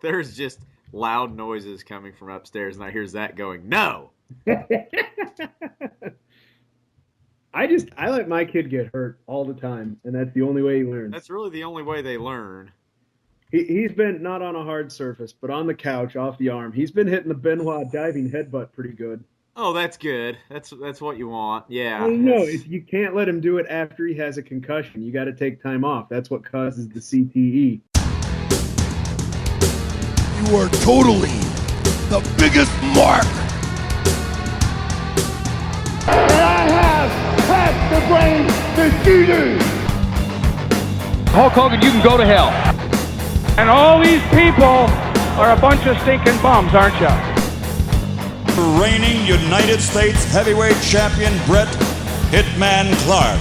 There's just loud noises coming from upstairs, and I hear Zach going, "No!" I let my kid get hurt all the time, and that's the only way he learns. That's really the only way they learn. He's been not on a hard surface, but on the couch, off the arm. He's been hitting the Benoit diving headbutt pretty good. Oh, that's good. That's what you want. Well, Yeah. no, if you can't let him do it after he has a concussion, you got to take time off. That's what causes the CTE. You are totally the biggest mark. And I have had the brain mosquitoes. Hulk Hogan, you can go to hell. And all these people are a bunch of stinking bums, aren't you? Reigning United States heavyweight champion Bret Hitman Clark.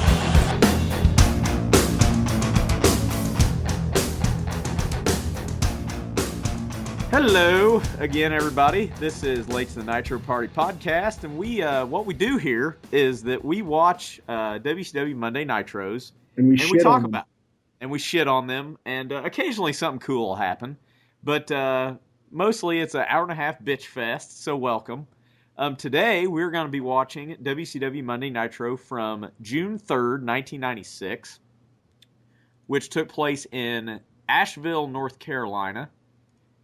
Hello again, everybody. This is Late to the Nitro Party podcast, and we what we do here is that we watch WCW Monday Nitros, and we talk about, and we shit on them, and occasionally something cool will happen, but mostly it's an hour and a half bitch fest. So welcome. Today we're going to be watching WCW Monday Nitro from June 3rd, 1996, which took place in Asheville, North Carolina,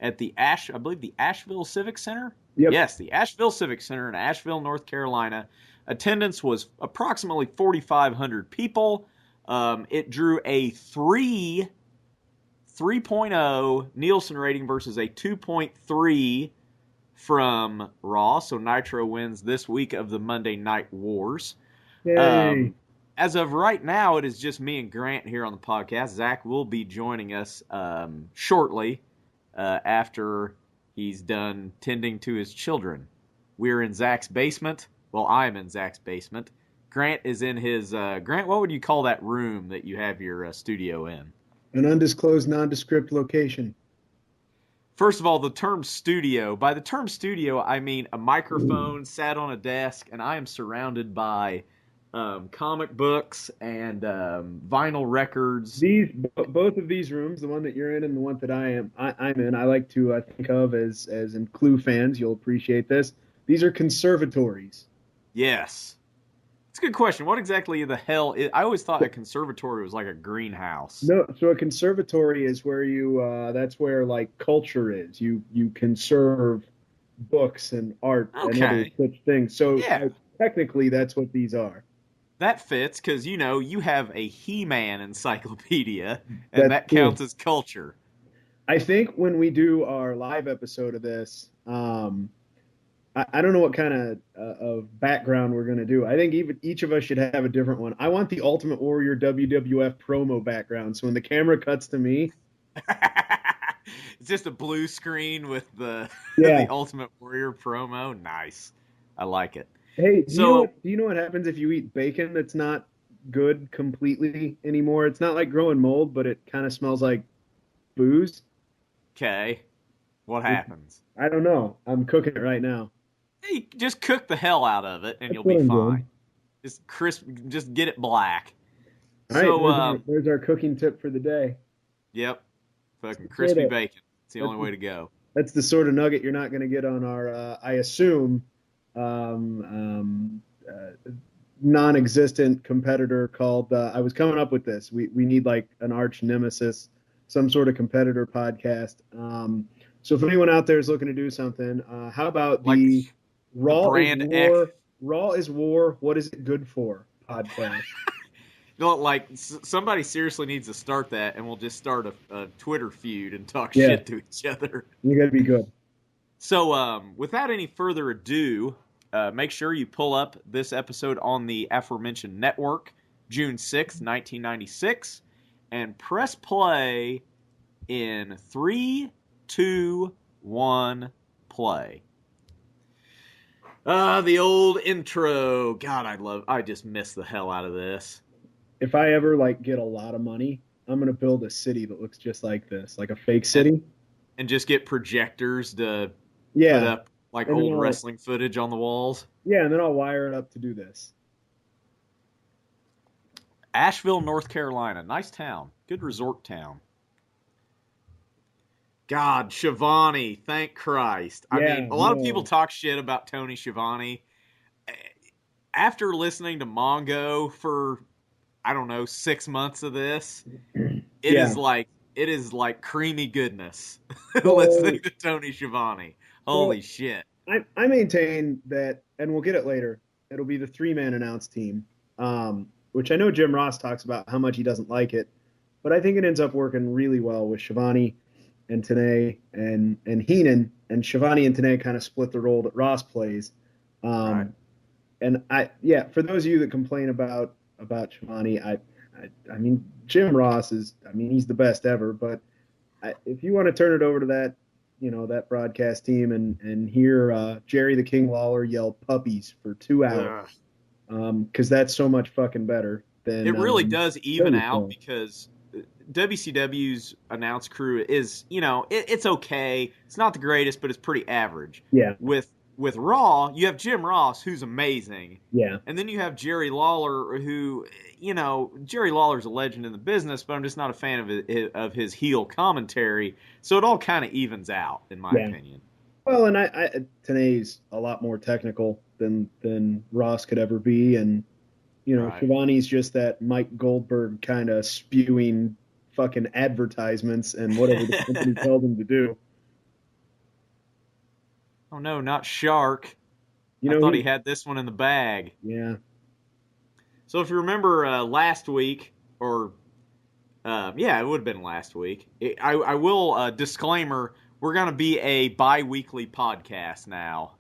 at the Asheville Civic Center? Yep. Yes, the Asheville Civic Center in Asheville, North Carolina. Attendance was approximately 4,500 people. It drew a 3.0 Nielsen rating versus a 2.3 from Raw. So Nitro wins this week of the Monday Night Wars. Yay. As of right now, it is just me and Grant here on the podcast. Zach will be joining us shortly. After he's done tending to his children. We're in Zach's basement. Well, I'm in Zach's basement. Grant is in his... Grant, what would you call that room that you have your studio in? An undisclosed, nondescript location. First of all, the term studio. By the term studio, I mean a microphone sat on a desk, and I am surrounded by... comic books and vinyl records. Both of these rooms, the one that you're in and the one that I'm in, I like to think of as in Clue fans. You'll appreciate this. These are conservatories. Yes, it's a good question. What exactly the hell is? I always thought a conservatory was like a greenhouse. No, so a conservatory is where you. That's where like culture is. You conserve books and art and other such things. So yeah. Technically, that's what these are. That fits because, you have a He-Man encyclopedia, and that counts as culture. I think when we do our live episode of this, I don't know what kind of background we're going to do. I think each of us should have a different one. I want the Ultimate Warrior WWF promo background, so when the camera cuts to me... It's just a blue screen with the Ultimate Warrior promo. Nice. I like it. Hey, do you know what happens if you eat bacon that's not good completely anymore? It's not like growing mold, but it kind of smells like booze. Okay. What happens? I don't know. I'm cooking it right now. Hey, just cook the hell out of it, and you'll be fine. Just crisp. Just get it black. All right, there's our cooking tip for the day. Yep. Fucking crispy bacon. It's the only way to go. That's the sort of nugget you're not going to get on our, I assume... non-existent competitor called I was coming up with this. We need like an arch nemesis, some sort of competitor podcast. So if anyone out there is looking to do something, how about like the Raw is War? Raw is War. What is it good for? Podcast. Somebody seriously needs to start that, and we'll just start a Twitter feud and talk shit to each other. You got to be good. So without any further ado, make sure you pull up this episode on the aforementioned network, June 6th, 1996, and press play in 3, 2, 1, play. The old intro. God, I just miss the hell out of this. If I ever get a lot of money, I'm going to build a city that looks just like this, like a fake city. And just get projectors to put up old wrestling footage on the walls. Yeah, and then I'll wire it up to do this. Asheville, North Carolina. Nice town. Good resort town. God, Schiavone, thank Christ. I mean, a lot of people talk shit about Tony Schiavone. After listening to Mongo for, I don't know, 6 months of this, it is like creamy goodness listening to Tony Schiavone. Holy shit. I maintain that, and we'll get it later, it'll be the 3-man announced team, which I know Jim Ross talks about how much he doesn't like it, but I think it ends up working really well with Schiavone and Tenay and Heenan, and Schiavone and Tenay kind of split the role that Ross plays. Right. And for those of you that complain about Schiavone, I mean, Jim Ross he's the best ever, but if you want to turn it over to that, that broadcast team and hear Jerry the King Lawler yell puppies for 2 hours, because that's so much fucking better than it really does even out, because WCW's announce crew is, it's okay. It's not the greatest, but it's pretty average. Yeah. With Raw, you have Jim Ross, who's amazing. Yeah. And then you have Jerry Lawler, who, Jerry Lawler's a legend in the business, but I'm just not a fan of his heel commentary. So it all kind of evens out, in my opinion. Well, and Tenay's a lot more technical than Ross could ever be, and Schiavone's just that Mike Goldberg kind of spewing fucking advertisements and whatever the company tells him to do. Oh no, not Shark. I thought he had this one in the bag. Yeah. So if you remember last week, or it would have been last week. I will disclaimer: we're going to be a bi-weekly podcast now,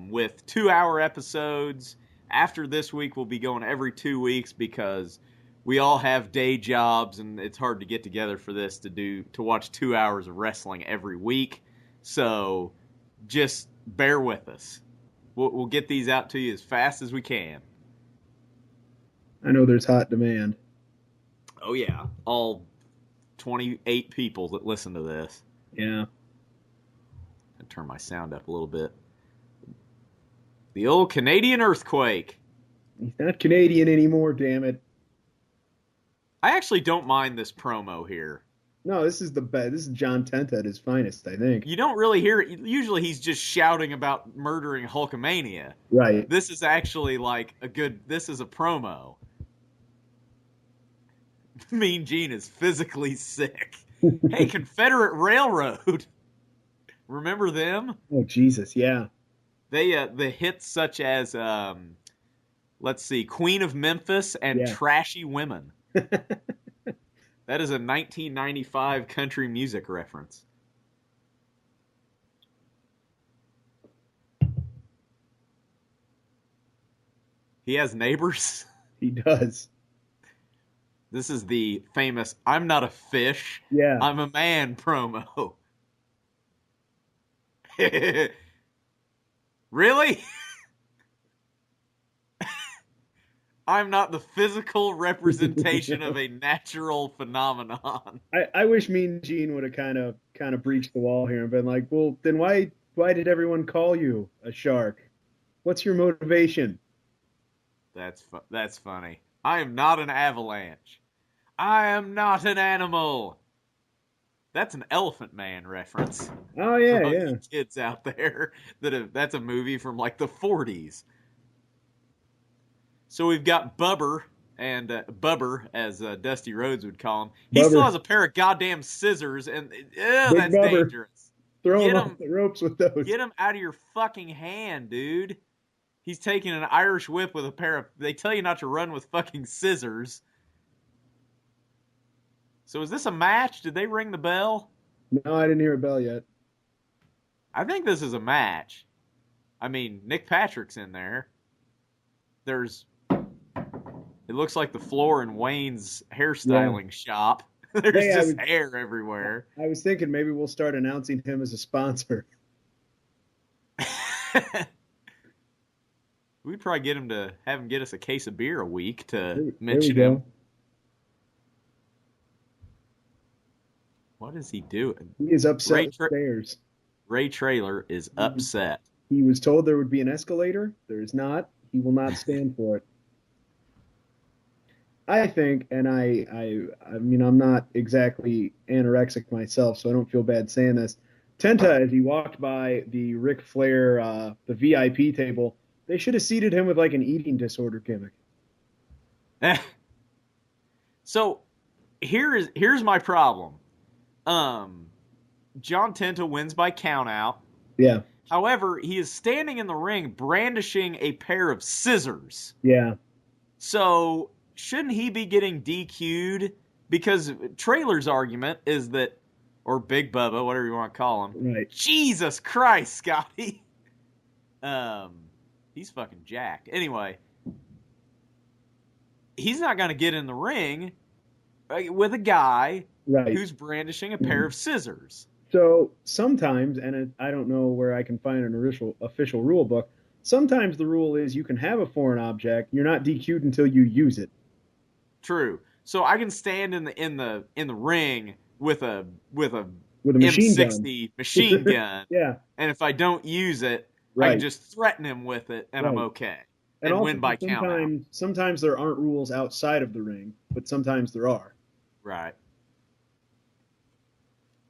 with 2-hour episodes. After this week, we'll be going every 2 weeks because we all have day jobs and it's hard to get together for this to watch 2 hours of wrestling every week. So just bear with us. We'll get these out to you as fast as we can. I know there's hot demand. Oh yeah, all 28 people that listen to this. Yeah. I'll turn my sound up a little bit. The old Canadian earthquake. He's not Canadian anymore, damn it. I actually don't mind this promo here. No, this is the best. This is John Tenta at his finest, I think. You don't really hear it. Usually he's just shouting about murdering Hulkamania. Right. This is actually this is a promo. Mean Gene is physically sick. Hey, Confederate Railroad. Remember them? Oh, Jesus, yeah. The hits such as, let's see, Queen of Memphis and Trashy Women. That is a 1995 country music reference. He has neighbors? He does. This is the famous "I'm not a fish, I'm a man" promo. Really? I'm not the physical representation of a natural phenomenon. I wish Mean Gene would have kind of breached the wall here and been like, well, then why did everyone call you a shark? What's your motivation? That's funny. I am not an avalanche. I am not an animal. That's an Elephant Man reference. Oh yeah, for yeah. Kids out there that's a movie from like the 40s. So we've got Bubber, and Bubber, as Dusty Rhodes would call him. He still has a pair of goddamn scissors, and that's Bubber. Dangerous. Throw him off the ropes with those. Get him out of your fucking hand, dude. He's taking an Irish whip with a pair of... They tell you not to run with fucking scissors. So is this a match? Did they ring the bell? No, I didn't hear a bell yet. I think this is a match. I mean, Nick Patrick's in there. It looks like the floor in Wayne's hairstyling shop. There's just hair everywhere. I was thinking maybe we'll start announcing him as a sponsor. We'd probably have him get us a case of beer a week to mention him. What is he doing? He is upset upstairs. Ray Traylor is upset. He was told there would be an escalator. There is not. He will not stand for it. I think, and I mean, I'm not exactly anorexic myself, so I don't feel bad saying this. Tenta, as he walked by the Ric Flair, the VIP table, they should have seated him with like an eating disorder gimmick. So here's my problem. John Tenta wins by countout. Yeah. However, he is standing in the ring brandishing a pair of scissors. Yeah. So shouldn't he be getting DQ'd? Because Trailer's argument is that, or Big Bubba, whatever you want to call him. Right. Jesus Christ, Scotty. He's fucking jacked. Anyway, he's not going to get in the ring with a guy who's brandishing a pair of scissors. So sometimes, and I don't know where I can find an official rule book, sometimes the rule is you can have a foreign object, you're not DQ'd until you use it. True. So I can stand in the ring with a machine M60 gun. machine gun. Yeah. And if I don't use it, I can just threaten him with it, and I'm okay. And also, win by count. Sometimes there aren't rules outside of the ring, but sometimes there are. Right.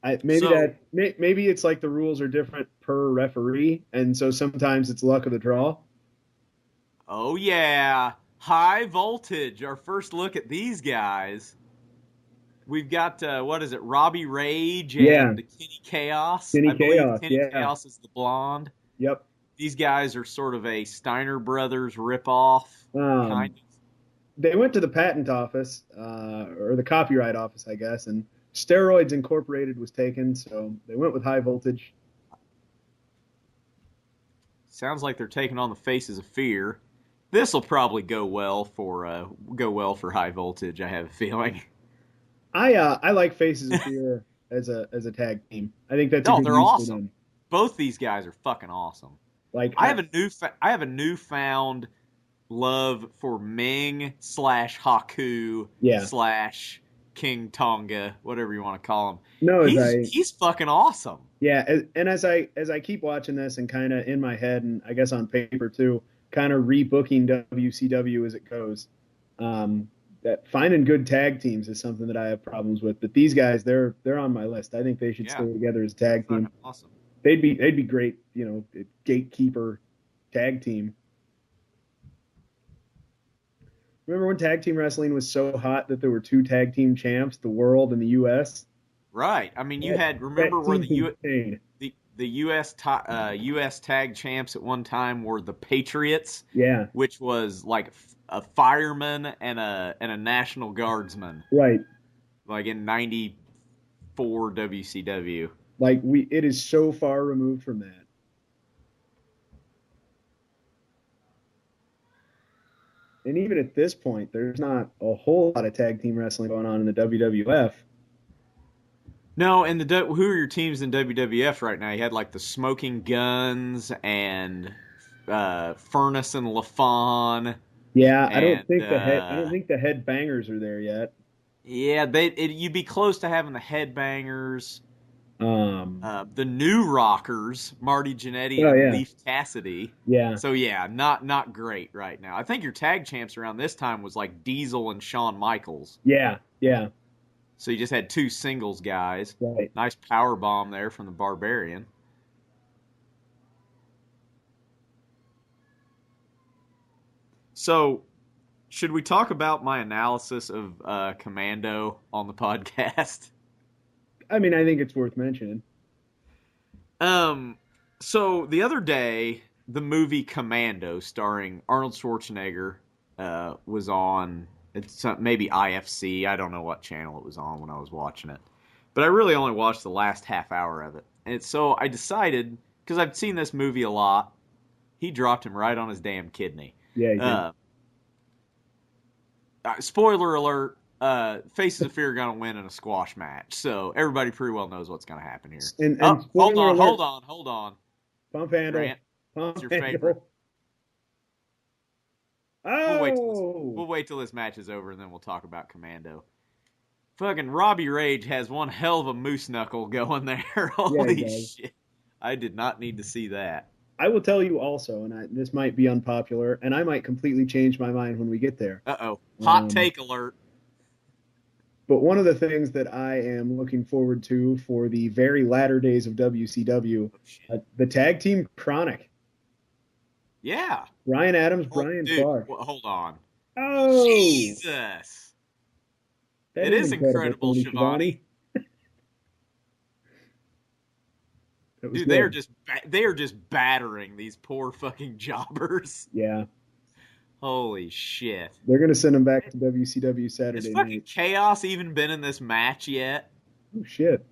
Maybe it's like the rules are different per referee, and so sometimes it's luck of the draw. Oh yeah, high voltage. Our first look at these guys. We've got what is it, Robbie Rage and Kenny Chaos. Kenny Chaos is the blonde. Yep. These guys are sort of a Steiner Brothers ripoff. Kind of. They went to the patent office or the copyright office, I guess, and Steroids Incorporated was taken, so they went with High Voltage. Sounds like they're taking on the Faces of Fear. This will probably go well for High Voltage. I have a feeling. I like Faces of Fear as a tag team. I think that's they're awesome. Both these guys are fucking awesome. Like I have a newfound love for Meng / Haku / King Tonga, whatever you want to call him. No, he's fucking awesome. Yeah, and as I keep watching this and kind of in my head and I guess on paper too, kind of rebooking WCW as it goes. That finding good tag teams is something that I have problems with. But these guys, they're on my list. I think they should stay together as a tag team. Awesome. They'd be great, gatekeeper tag team. Remember when tag team wrestling was so hot that there were 2 tag team champs, the world and the U.S.? Right. I mean, remember where the U.S. U.S. tag champs at one time were the Patriots? Yeah. Which was like a fireman and a National Guardsman. Right. Like in '94 WCW. Like it is so far removed from that. And even at this point, there's not a whole lot of tag team wrestling going on in the WWF. No, and who are your teams in WWF right now? You had like the Smoking Guns and Furnace and LaFawn. Yeah, I don't think the Headbangers are there yet. Yeah, you'd be close to having the Headbangers. The New Rockers, Marty Jannetty and Leif Cassidy. Yeah. So yeah, not great right now. I think your tag champs around this time was like Diesel and Shawn Michaels. Yeah. So you just had 2 singles guys. Right. Nice power bomb there from the Barbarian. So, should we talk about my analysis of Commando on the podcast? I mean, I think it's worth mentioning. So the other day, the movie Commando, starring Arnold Schwarzenegger, was on. It's maybe IFC. I don't know what channel it was on when I was watching it, but I really only watched the last half hour of it. And so I decided, because I've seen this movie a lot, he dropped him right on his damn kidney. Yeah. He did. Spoiler alert. Faces of Fear are going to win in a squash match, so everybody pretty well knows what's going to happen here. And hold on. Pump handle. Grant, Pump your handle. favorite. Oh! We'll wait till this match is over, and then we'll talk about Commando. Fucking Robbie Rage has one hell of a moose knuckle going there. Holy shit. I did not need to see that. I will tell you also, and this might be unpopular, and I might completely change my mind when we get there. Uh-oh. Hot take alert. But one of the things that I am looking forward to for the very latter days of WCW, the tag team Chronic. Yeah. Ryan Adams, Brian Clark. Hold on. Oh! Jesus. It is incredible, Shivani. Dude, they are just battering these poor fucking jobbers. Yeah. Holy shit. They're going to send them back to WCW Saturday Has fucking night. Chaos even been in this match yet? Oh, shit.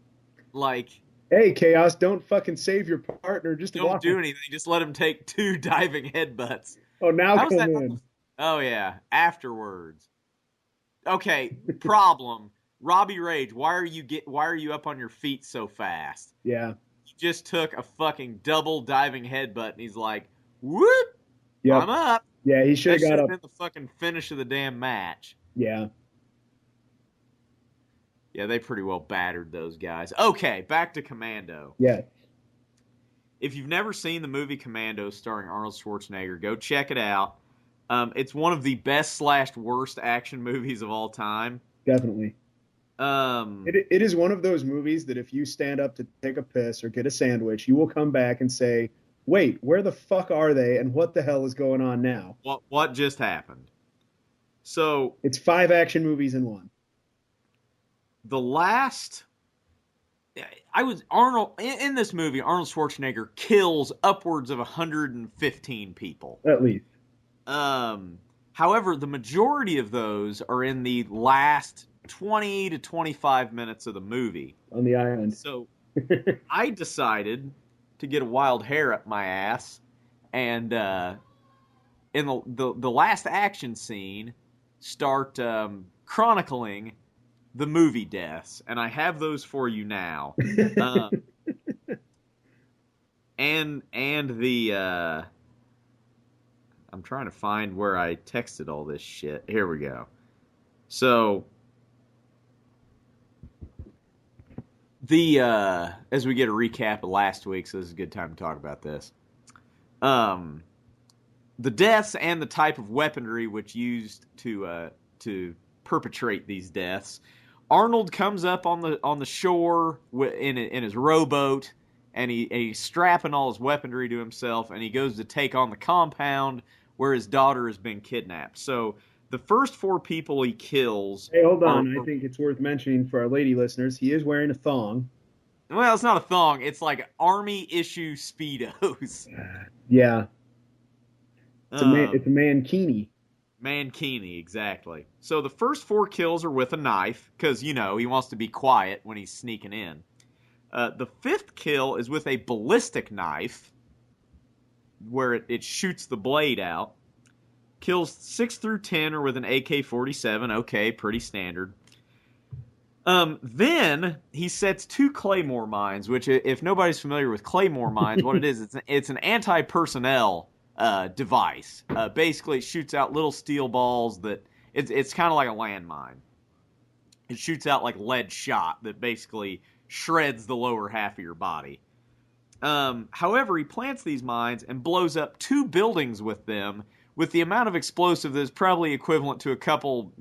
Like... Hey, Chaos, don't fucking save your partner. Just don't do anything. Just let him take 2 diving headbutts. Oh, now come in. Oh, yeah. Afterwards. Okay, problem. Robbie Rage, why are you up on your feet so fast? Yeah. He just took a fucking double diving headbutt, and he's like, whoop! Yep. I'm up. Yeah, he should have got up. Been the fucking finish of the damn match. Yeah. Yeah, they pretty well battered those guys. Okay, back to Commando. Yeah. If you've never seen the movie Commando starring Arnold Schwarzenegger, go check it out. It's one of the best / worst action movies of all time. Definitely. It is one of those movies that if you stand up to take a piss or get a sandwich, you will come back and say, wait, where the fuck are they and what the hell is going on now? What just happened? So it's 5 action movies in one. The last... Arnold in this movie, Arnold Schwarzenegger kills upwards of 115 people. At least. However, the majority of those are in the last 20 to 25 minutes of the movie. On the island. So I decided to get a wild hair up my ass and in the last action scene start chronicling the movie deaths, and I have those for you now. And the I'm trying to find where I texted all this shit. Here we go. So as we get a recap of last week, so this is a good time to talk about this. The deaths and the type of weaponry which used to perpetrate these deaths. Arnold comes up on the shore in his rowboat, and he's strapping all his weaponry to himself, and he goes to take on the compound where his daughter has been kidnapped. So the first 4 people he kills... Hey, hold on. I think it's worth mentioning for our lady listeners, he is wearing a thong. Well, it's not a thong. It's like Army-issue Speedos. Yeah. It's a mankini. Mankini, exactly. So the first 4 kills are with a knife, because, he wants to be quiet when he's sneaking in. The 5th kill is with a ballistic knife, where it shoots the blade out. Kills 6 through 10 are with an AK-47. Okay, pretty standard. Then he sets 2 Claymore mines, which, if nobody's familiar with Claymore mines, what it is, it's an anti-personnel device. Basically, it shoots out little steel balls that it's kind of like a landmine. It shoots out like lead shot that basically shreds the lower half of your body. However, he plants these mines and blows up 2 buildings with them, with the amount of explosive that is probably equivalent to a couple,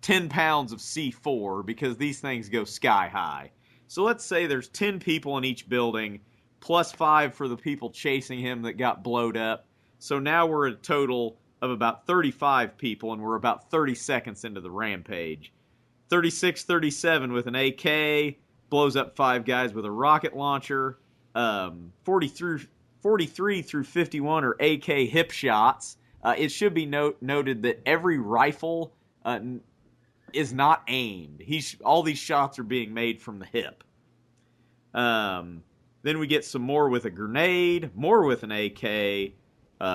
10 pounds of C4, because these things go sky high. So let's say there's 10 people in each building, plus 5 for the people chasing him that got blowed up. So now we're at a total of about 35 people, and we're about 30 seconds into the rampage. 36-37 with an AK, blows up 5 guys with a rocket launcher. 43 through 51 are AK hip shots. It should be noted that every rifle is not aimed. All these shots are being made from the hip. Then we get some more with a grenade, more with an AK,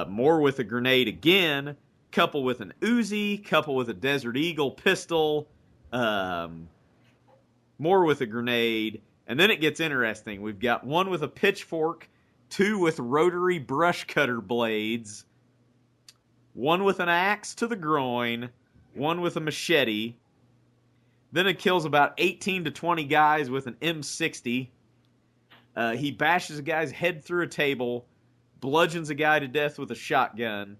more with a grenade again, couple with an Uzi, couple with a Desert Eagle pistol, more with a grenade, and then it gets interesting. We've got 1 with a pitchfork, 2 with rotary brush cutter blades, 1 with an axe to the groin, 1 with a machete. Then it kills about 18 to 20 guys with an M60. He bashes a guy's head through a table, bludgeons a guy to death with a shotgun,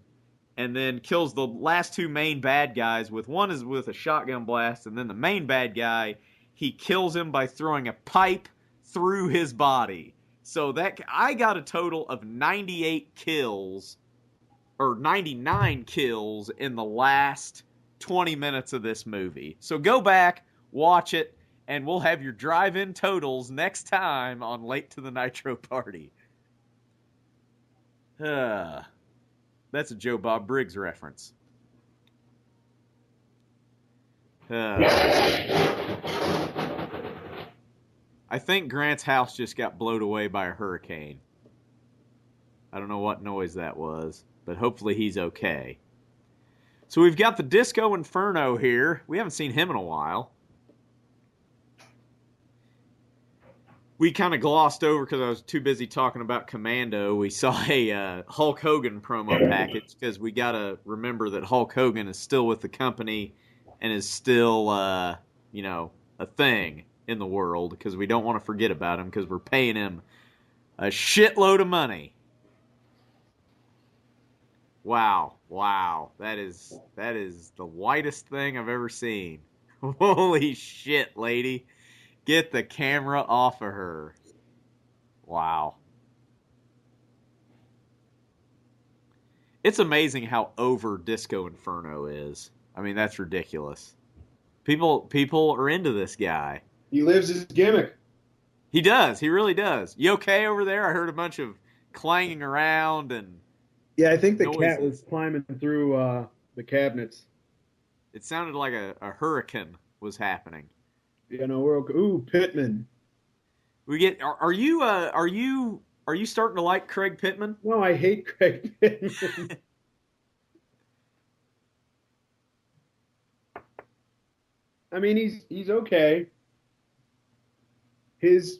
and then kills the last two main bad guys. One is with a shotgun blast, and then the main bad guy, he kills him by throwing a pipe through his body. So I got a total of 98 kills, or 99 kills in the last 20 minutes of this movie. So go back, watch it, and we'll have your drive-in totals next time on Late to the Nitro Party. That's a Joe Bob Briggs reference. I think Grant's house just got blown away by a hurricane. I don't know what noise that was, but hopefully he's okay. So we've got the Disco Inferno here. We haven't seen him in a while. We kind of glossed over because I was too busy talking about Commando. We saw a Hulk Hogan promo package because we got to remember that Hulk Hogan is still with the company and is still, a thing in the world, because we don't want to forget about him because we're paying him a shitload of money. Wow. That is the whitest thing I've ever seen. Holy shit, lady. Get the camera off of her. Wow. It's amazing how over Disco Inferno is. I mean, that's ridiculous. People are into this guy. He lives his gimmick. He does. He really does. You okay over there? I heard a bunch of clanging around and... Yeah, I think the noises. cat was climbing through the cabinets. It sounded like a hurricane was happening. We're okay. Ooh, Pittman. We get. Are you starting to like Craig Pittman? No, I hate Craig Pittman. I mean, he's okay. His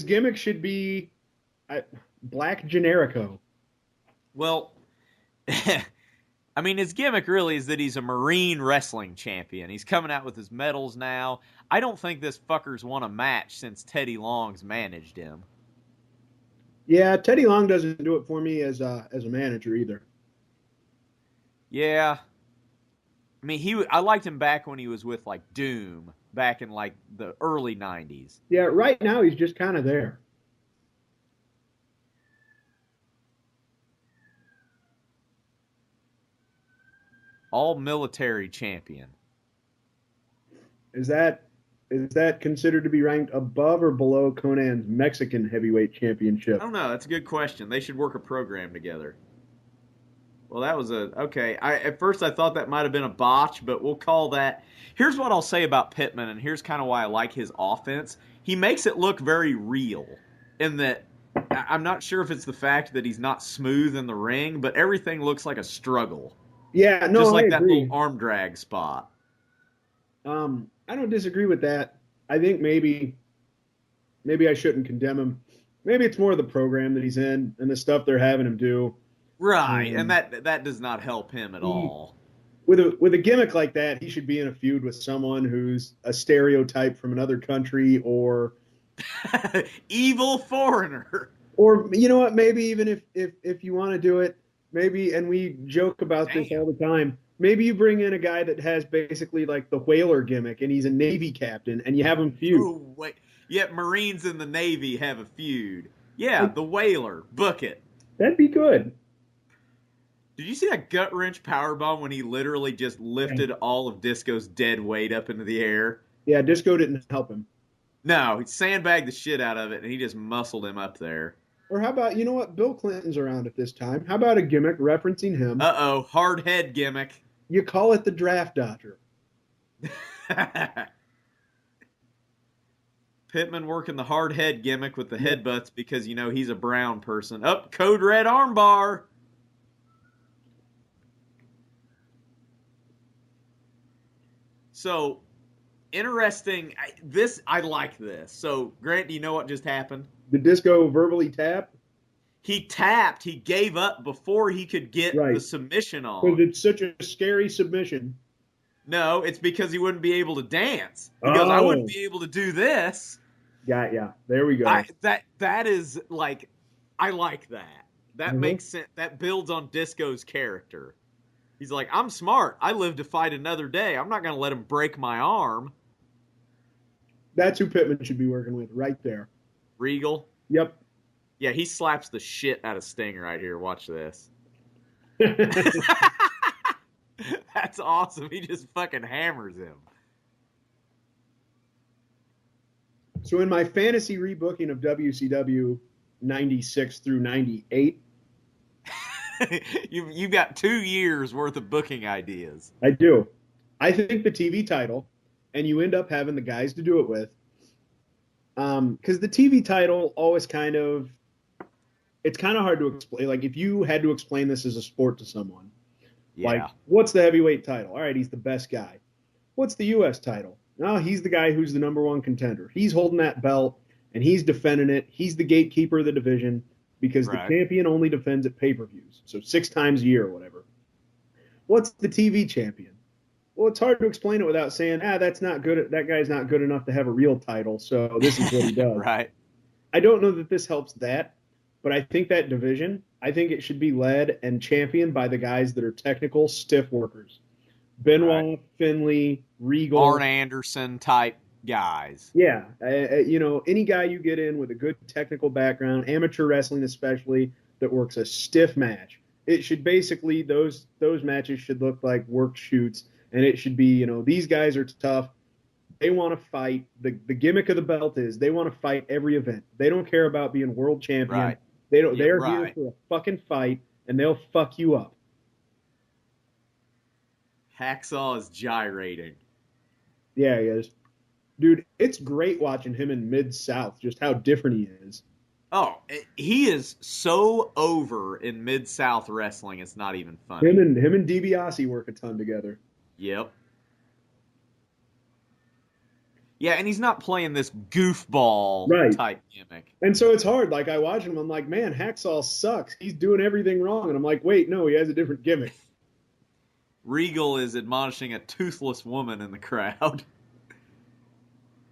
gimmick should be Black Generico. Well, I mean, his gimmick really is that he's a Marine wrestling champion. He's coming out with his medals now. I don't think this fucker's won a match since Teddy Long's managed him. Yeah, Teddy Long doesn't do it for me as a manager either. Yeah. I mean, I liked him back when he was with, like, Doom, back in, like, the early 90s. Yeah, right now he's just kind of there. All military champion. Is that considered to be ranked above or below Conan's Mexican heavyweight championship? I don't know. That's a good question. They should work a program together. Well, that was okay. At first I thought that might have been a botch, but we'll call that. Here's what I'll say about Pittman, and here's kind of why I like his offense. He makes it look very real in that I'm not sure if it's the fact that he's not smooth in the ring, but everything looks like a struggle. Yeah, no, just like I that agree. little arm drag spot. I don't disagree with that. I think maybe I shouldn't condemn him. Maybe it's more the program that he's in and the stuff they're having him do. Right, and that does not help him at all. With a gimmick like that, he should be in a feud with someone who's a stereotype from another country or evil foreigner. Or you know what? Maybe even if you want to do it, maybe, and we joke about this all the time, maybe you bring in a guy that has basically like the whaler gimmick and he's a Navy captain and you have him feud. Oh, wait. Yeah, Marines in the Navy have a feud. Yeah, the whaler. Book it. That'd be good. Did you see that gut wrench powerbomb when he literally just lifted all of Disco's dead weight up into the air? Yeah, Disco didn't help him. No, he sandbagged the shit out of it and he just muscled him up there. Or how about, you know what, Bill Clinton's around at this time. How about a gimmick referencing him? Uh-oh, hard head gimmick. You call it the Draft Dodger. Pittman working the hard head gimmick with the headbutts because, you know, he's a brown person. Oh, code red armbar. So, interesting. I like this. So, Grant, do you know what just happened? Did Disco verbally tap? He tapped. He gave up before he could get the submission on. Because it's such a scary submission. No, it's because he wouldn't be able to dance. Because I wouldn't be able to do this. Yeah. There we go. That is like, I like that. That makes sense. That builds on Disco's character. He's like, I'm smart. I live to fight another day. I'm not going to let him break my arm. That's who Pittman should be working with right there. Regal? Yep. Yeah, he slaps the shit out of Sting right here. Watch this. That's awesome. He just fucking hammers him. So in my fantasy rebooking of WCW 96 through 98, You've got 2 years worth of booking ideas. I do. I think the TV title, and you end up having the guys to do it with, because the TV title always it's kind of hard to explain. Like if you had to explain this as a sport to someone, like what's the heavyweight title? All right, he's the best guy. What's the U.S. title? No, he's the guy who's the number one contender. He's holding that belt and he's defending it. He's the gatekeeper of the division because the champion only defends at pay-per-views, so 6 times a year or whatever. What's the TV champion? Well, it's hard to explain it without saying, that's not good. That guy's not good enough to have a real title, so this is what he does. Right. I don't know that this helps that, but I think that division, I think it should be led and championed by the guys that are technical, stiff workers. Benoit, Finley, Regal. Arn Anderson type guys. Yeah. Any guy you get in with a good technical background, amateur wrestling especially, that works a stiff match. It should basically, those matches should look like work shoots, and it should be, these guys are tough. They want to fight. The gimmick of the belt is they want to fight every event. They don't care about being world champion. Right. They're here for a fucking fight, and they'll fuck you up. Hacksaw is gyrating. Yeah, he is. Dude, it's great watching him in Mid-South, just how different he is. Oh, he is so over in Mid-South wrestling, it's not even funny. Him and DiBiase work a ton together. Yep. Yeah, and he's not playing this goofball type gimmick. And so it's hard. Like, I watch him, I'm like, man, Hacksaw sucks. He's doing everything wrong. And I'm like, wait, no, he has a different gimmick. Regal is admonishing a toothless woman in the crowd.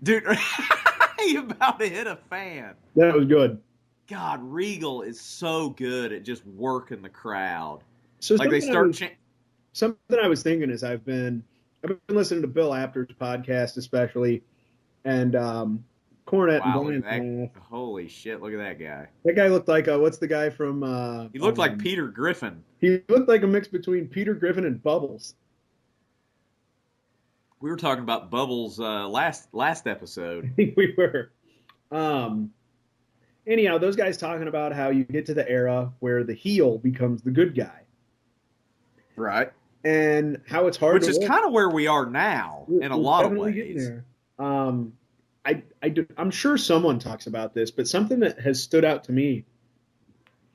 Dude, he about to hit a fan. That was good. God, Regal is so good at just working the crowd. So like they start. Something I was thinking is I've been listening to Bill Apter's podcast especially, and Cornette and Blanchard. Holy shit! Look at that guy. That guy looked like what's the guy from? He looked like Peter Griffin. He looked like a mix between Peter Griffin and Bubbles. We were talking about Bubbles last episode. I think we were. Anyhow, those guys talking about how you get to the era where the heel becomes the good guy. Right. And how it's hard Which is kind of where we are now in a lot of ways. I'm sure someone talks about this, but something that has stood out to me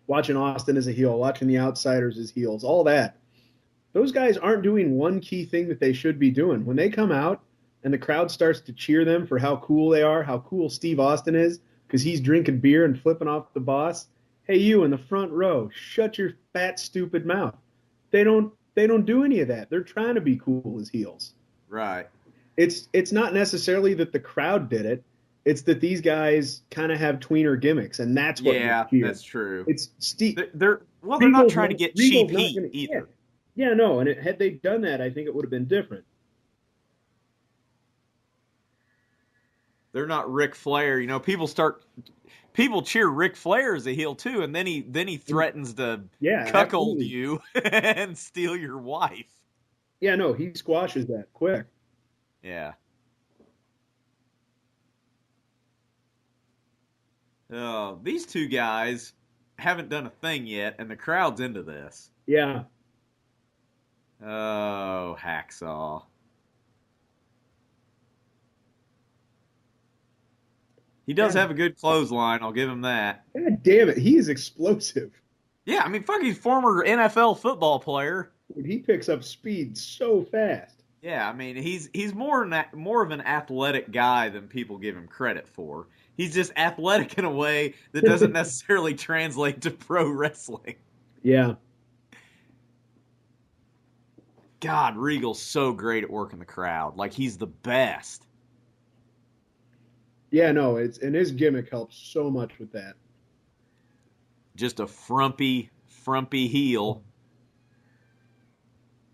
watching Austin as a heel, watching the Outsiders as heels, all that. Those guys aren't doing one key thing that they should be doing. When they come out and the crowd starts to cheer them for how cool they are, how cool Steve Austin is, because he's drinking beer and flipping off the boss. Hey, you in the front row, shut your fat, stupid mouth. They don't do any of that. They're trying to be cool as heels. Right. It's not necessarily that the crowd did it. It's that these guys kind of have tweener gimmicks, and that's what. Yeah, that's true. It's Steve. They're not trying to get cheap heat either. Yeah, no. And had they done that, I think it would have been different. They're not Ric Flair. People cheer Ric Flair as a heel too, and then he threatens to cuckold you and steal your wife. Yeah, no, he squashes that quick. Yeah. Oh, these two guys haven't done a thing yet, and the crowd's into this. Yeah. Oh, Hacksaw. He does have a good clothesline, I'll give him that. God damn it, he is explosive. Yeah, I mean, fuck, he's former NFL football player. He picks up speed so fast. Yeah, I mean, he's more of an athletic guy than people give him credit for. He's just athletic in a way that doesn't necessarily translate to pro wrestling. Yeah. God, Regal's so great at working the crowd. Like, he's the best. Yeah, no, and his gimmick helps so much with that. just a frumpy heel.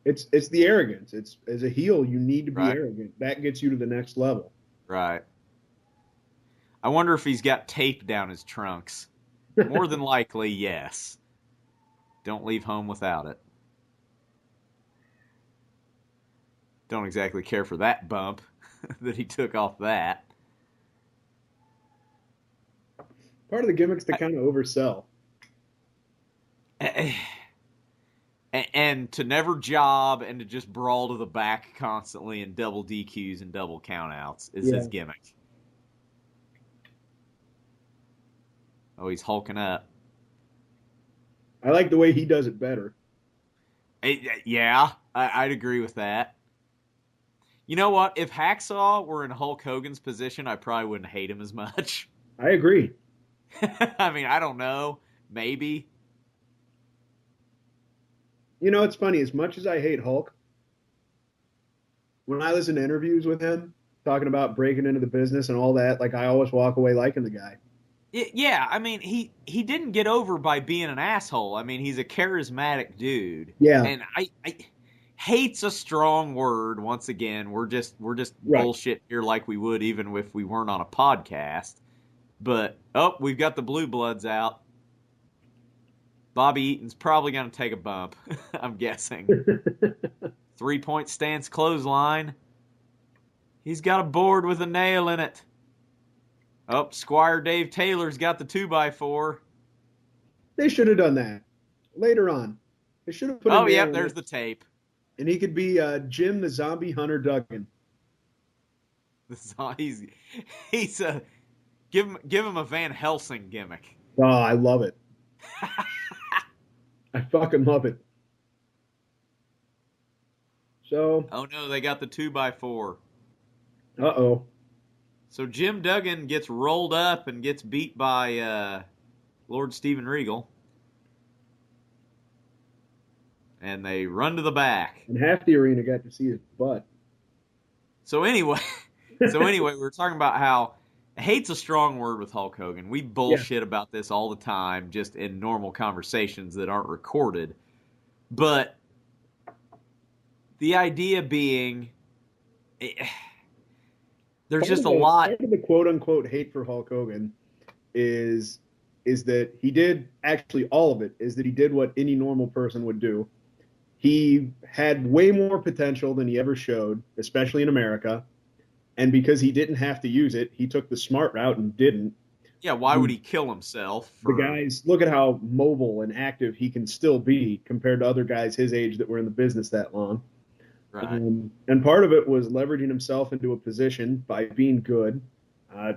It's the arrogance. It's as a heel, you need to be Right. arrogant. That gets you to the next level. Right. I wonder if he's got tape down his trunks. More than likely, yes. Don't leave home without it. Don't exactly care for that bump that he took off that. Part of the gimmick's to kind of oversell. And to never job and to just brawl to the back constantly and double DQs and double countouts is his gimmick. Oh, he's hulking up. I like the way he does it better. Yeah, I'd agree with that. You know what? If Hacksaw were in Hulk Hogan's position, I probably wouldn't hate him as much. I agree. I mean, I don't know. Maybe. You know, it's funny. As much as I hate Hulk, when I listen to interviews with him talking about breaking into the business and all that, like I always walk away liking the guy. Yeah, I mean, he didn't get over by being an asshole. I mean, he's a charismatic dude. Yeah. And I hate's a strong word. Once again, we're just Right. bullshit here like we would even if we weren't on a podcast. But we've got the Blue Bloods out. Bobby Eaton's probably going to take a bump. I'm guessing. 3-point stance clothesline. He's got a board with a nail in it. Squire Dave Taylor's got the 2x4. They should have done that later on. They should have put. There's the tape. And he could be Jim the Zombie Hunter Duggan. He's give him a Van Helsing gimmick. Oh, I love it. I fucking love it. So. Oh no, they got the 2x4. Uh-oh. So Jim Duggan gets rolled up and gets beat by Lord Steven Regal. And they run to the back. And half the arena got to see his butt. So anyway, we were talking about how hate's a strong word with Hulk Hogan. We bullshit about this all the time, just in normal conversations that aren't recorded. But the idea being, there's just a lot. Part of the quote-unquote hate for Hulk Hogan is that he did, actually all of it, is that he did what any normal person would do. He had way more potential than he ever showed, especially in America. And because he didn't have to use it, he took the smart route and didn't. Yeah, why would he kill himself? The guys, look at how mobile and active he can still be compared to other guys his age that were in the business that long. Right. And part of it was leveraging himself into a position by being good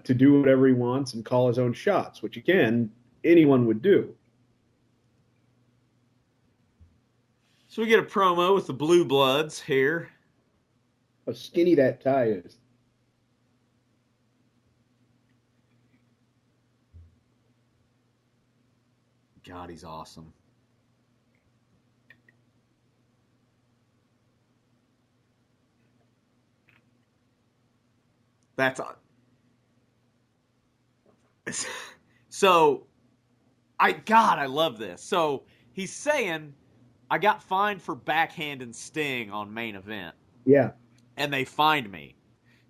to do whatever he wants and call his own shots, which, again, anyone would do. So we get a promo with the Blue Bloods here. How skinny that tie is. God, he's awesome. That's so. I love this. So he's saying, I got fined for backhanding Sting on Main Event. Yeah. And they fined me.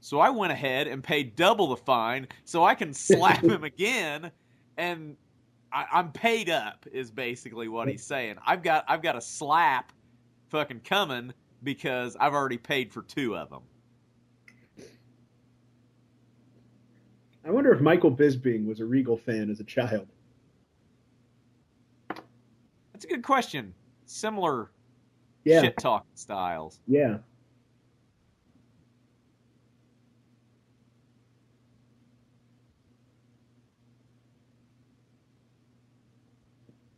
So I went ahead and paid double the fine so I can slap him again, and I'm paid up is basically what he's saying. I've got a slap fucking coming because I've already paid for 2 of them. I wonder if Michael Bisping was a Regal fan as a child. That's a good question. Similar shit-talking styles. Yeah.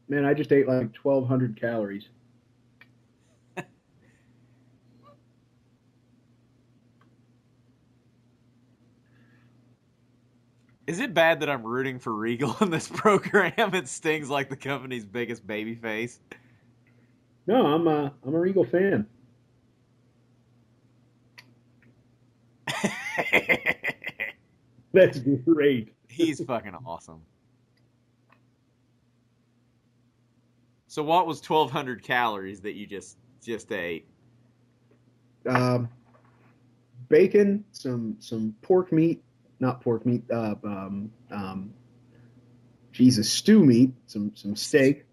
Man, I just ate like 1,200 calories. Is it bad that I'm rooting for Regal in this program? It stings like the company's biggest babyface. No, I'm a Regal fan. That's great. He's fucking awesome. So what was 1,200 calories that you just ate? Bacon, some pork meat, not pork meat. Stew meat, some steak,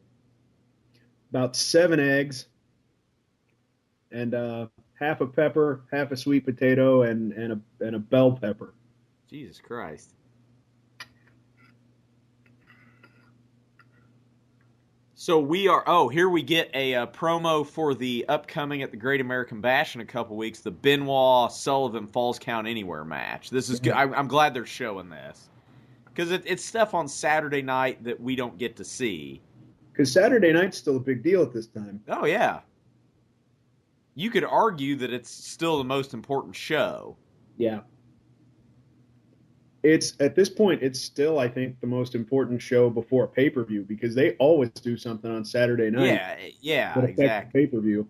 about 7 eggs, and half a pepper, half a sweet potato, and a bell pepper. Jesus Christ. So here we get a promo for the upcoming at the Great American Bash in a couple weeks, the Benoit Sullivan Falls Count Anywhere match. This is good. I'm glad they're showing this. Because it's stuff on Saturday night that we don't get to see. Because Saturday night's still a big deal at this time. Oh, yeah. You could argue that it's still the most important show. Yeah. At this point, it's still, I think, the most important show before a pay-per-view because they always do something on Saturday night. Yeah, exactly. Pay-per-view.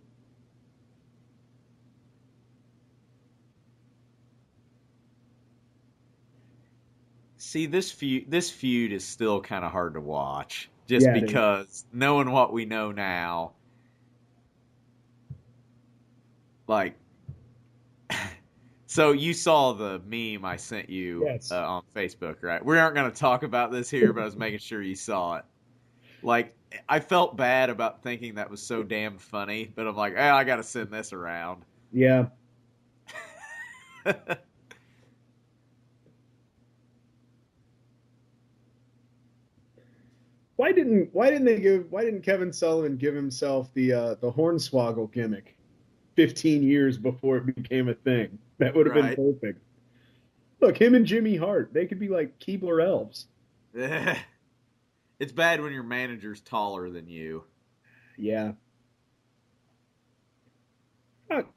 See, this feud is still kind of hard to watch, just because knowing what we know now, like, so you saw the meme I sent you on Facebook, right? We aren't going to talk about this here, but I was making sure you saw it. Like, I felt bad about thinking that was so damn funny, but I'm like, I got to send this around. Yeah. Why didn't Kevin Sullivan give himself the Hornswoggle gimmick 15 years before it became a thing? That would have been perfect. Look, him and Jimmy Hart, they could be like Keebler elves. It's bad when your manager's taller than you. Yeah.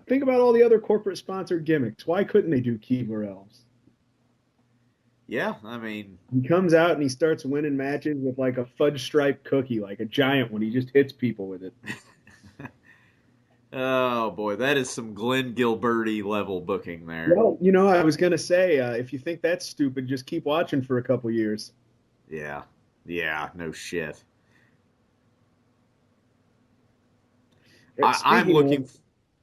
Think about all the other corporate sponsored gimmicks. Why couldn't they do Keebler elves? Yeah, I mean... He comes out and he starts winning matches with like a fudge stripe cookie, like a giant one. He just hits people with it. Oh, boy, that is some Glenn Gilberti level booking there. Well, I was going to say, if you think that's stupid, just keep watching for a couple years. Yeah, no shit. I'm looking...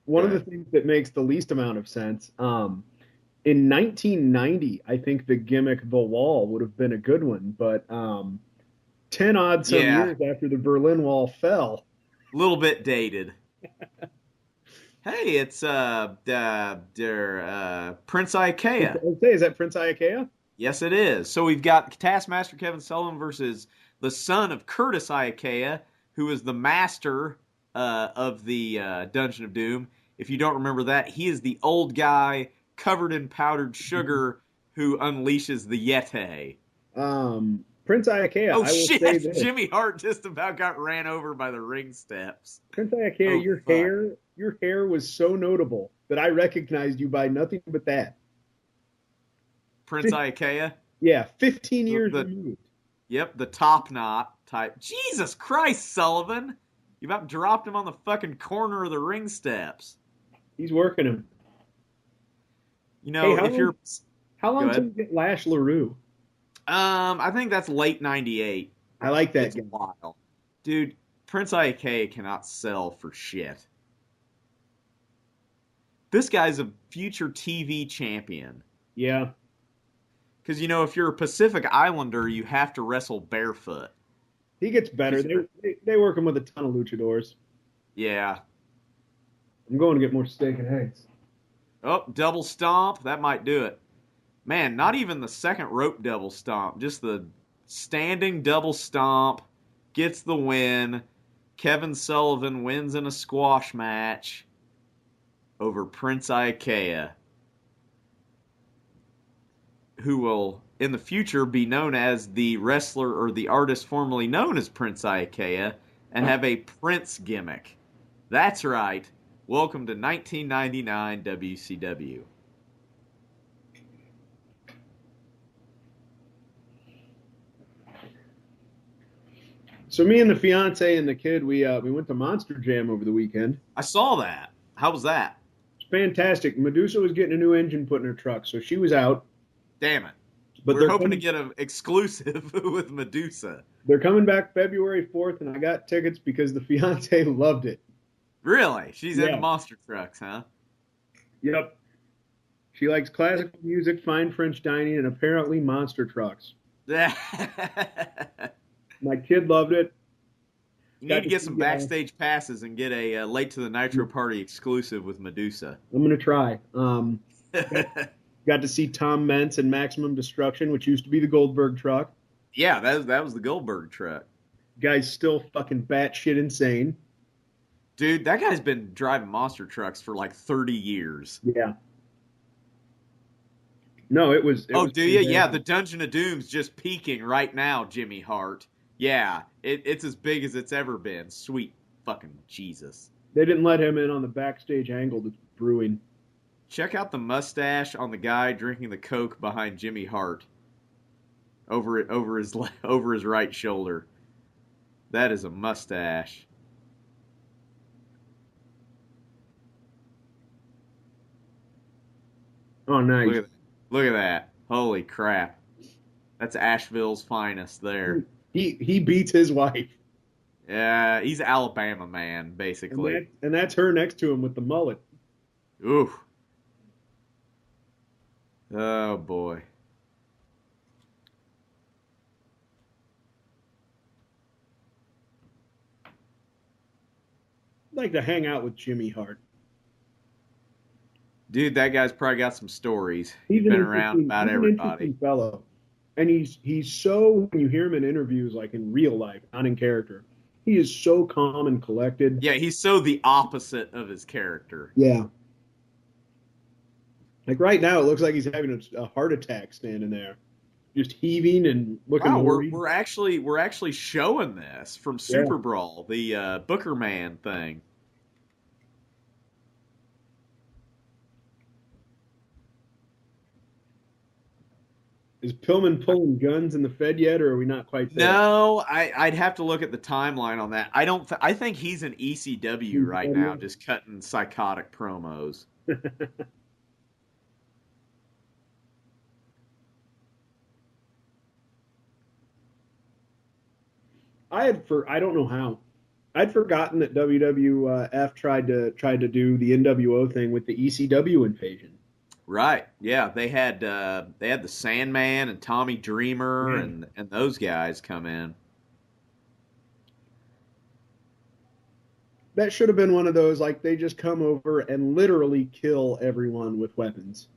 One of the things that makes the least amount of sense... in 1990, I think the gimmick The Wall would have been a good one, but 10 odd some years after the Berlin Wall fell. A little bit dated. Hey, it's Prince Iaukea. Is that Prince Iaukea? Yes, it is. So we've got Taskmaster Kevin Sullivan versus the son of Curtis Iaukea, who is the master of the Dungeon of Doom. If you don't remember that, he is the old guy covered in powdered sugar who unleashes the Yeti. Prince Iaukea. Oh, shit! Jimmy Hart just about got ran over by the ring steps. Prince Iaukea, your hair was so notable that I recognized you by nothing but that. Prince Iaukea? Yeah, 15 years removed. Yep, the top knot type. Jesus Christ, Sullivan! You about dropped him on the fucking corner of the ring steps. He's working him. How long till you get Lash LaRue? I think that's late 98. I like that. It's a while. Dude, Prince Iaukea cannot sell for shit. This guy's a future TV champion. Yeah. Because, if you're a Pacific Islander, you have to wrestle barefoot. He gets better. They work him with a ton of luchadors. Yeah. I'm going to get more steak and eggs. Oh, double stomp. That might do it. Man, not even the second rope double stomp. Just the standing double stomp. Gets the win. Kevin Sullivan wins in a squash match over Prince Iaukea, who will, in the future, be known as the wrestler or the artist formerly known as Prince Iaukea and have a Prince gimmick. That's right. Welcome to 1999 WCW. So me and the fiance and the kid, we went to Monster Jam over the weekend. I saw that. How was that? It's fantastic. Medusa was getting a new engine put in her truck, so she was out. Damn it. But we're hoping to get an exclusive with Medusa. They're coming back February 4th, and I got tickets because the fiance loved it. Really? She's into monster trucks, huh? Yep. She likes classical music, fine French dining, and apparently monster trucks. My kid loved it. You need to get some backstage passes and get a Late to the Nitro Party exclusive with Medusa. I'm going to try. Got to see Tom Mentz in Maximum Destruction, which used to be the Goldberg truck. Yeah, that was the Goldberg truck. Guy's still fucking batshit insane. Dude, that guy's been driving monster trucks for like 30 years. Yeah. No, it was. Do you? Yeah, the Dungeon of Doom's just peaking right now, Jimmy Hart. Yeah, it's as big as it's ever been. Sweet fucking Jesus. They didn't let him in on the backstage angle that's brewing. Check out the mustache on the guy drinking the Coke behind Jimmy Hart. Over his right shoulder. That is a mustache. Oh, nice. Look at that. Holy crap. That's Asheville's finest there. He beats his wife. Yeah, he's Alabama man, basically. And that's her next to him with the mullet. Oof. Oh, boy. I'd like to hang out with Jimmy Hart. Dude, that guy's probably got some stories. He's been around about everybody. Fellow. And he's so, when you hear him in interviews, like in real life, not in character, he is so calm and collected. Yeah, he's so the opposite of his character. Yeah. Like right now, it looks like he's having a heart attack standing there, just heaving and looking. Wow, we're actually showing this from Super Brawl, the Booker Man thing. Is Pillman pulling guns in the Fed yet, or are we not quite there? No, I'd have to look at the timeline on that. I think he's in ECW right now, just cutting psychotic promos. I don't know how. I'd forgotten that WWF tried to do the NWO thing with the ECW invasion. Right. Yeah, they had the Sandman and Tommy Dreamer and those guys come in. That should have been one of those, like, they just come over and literally kill everyone with weapons.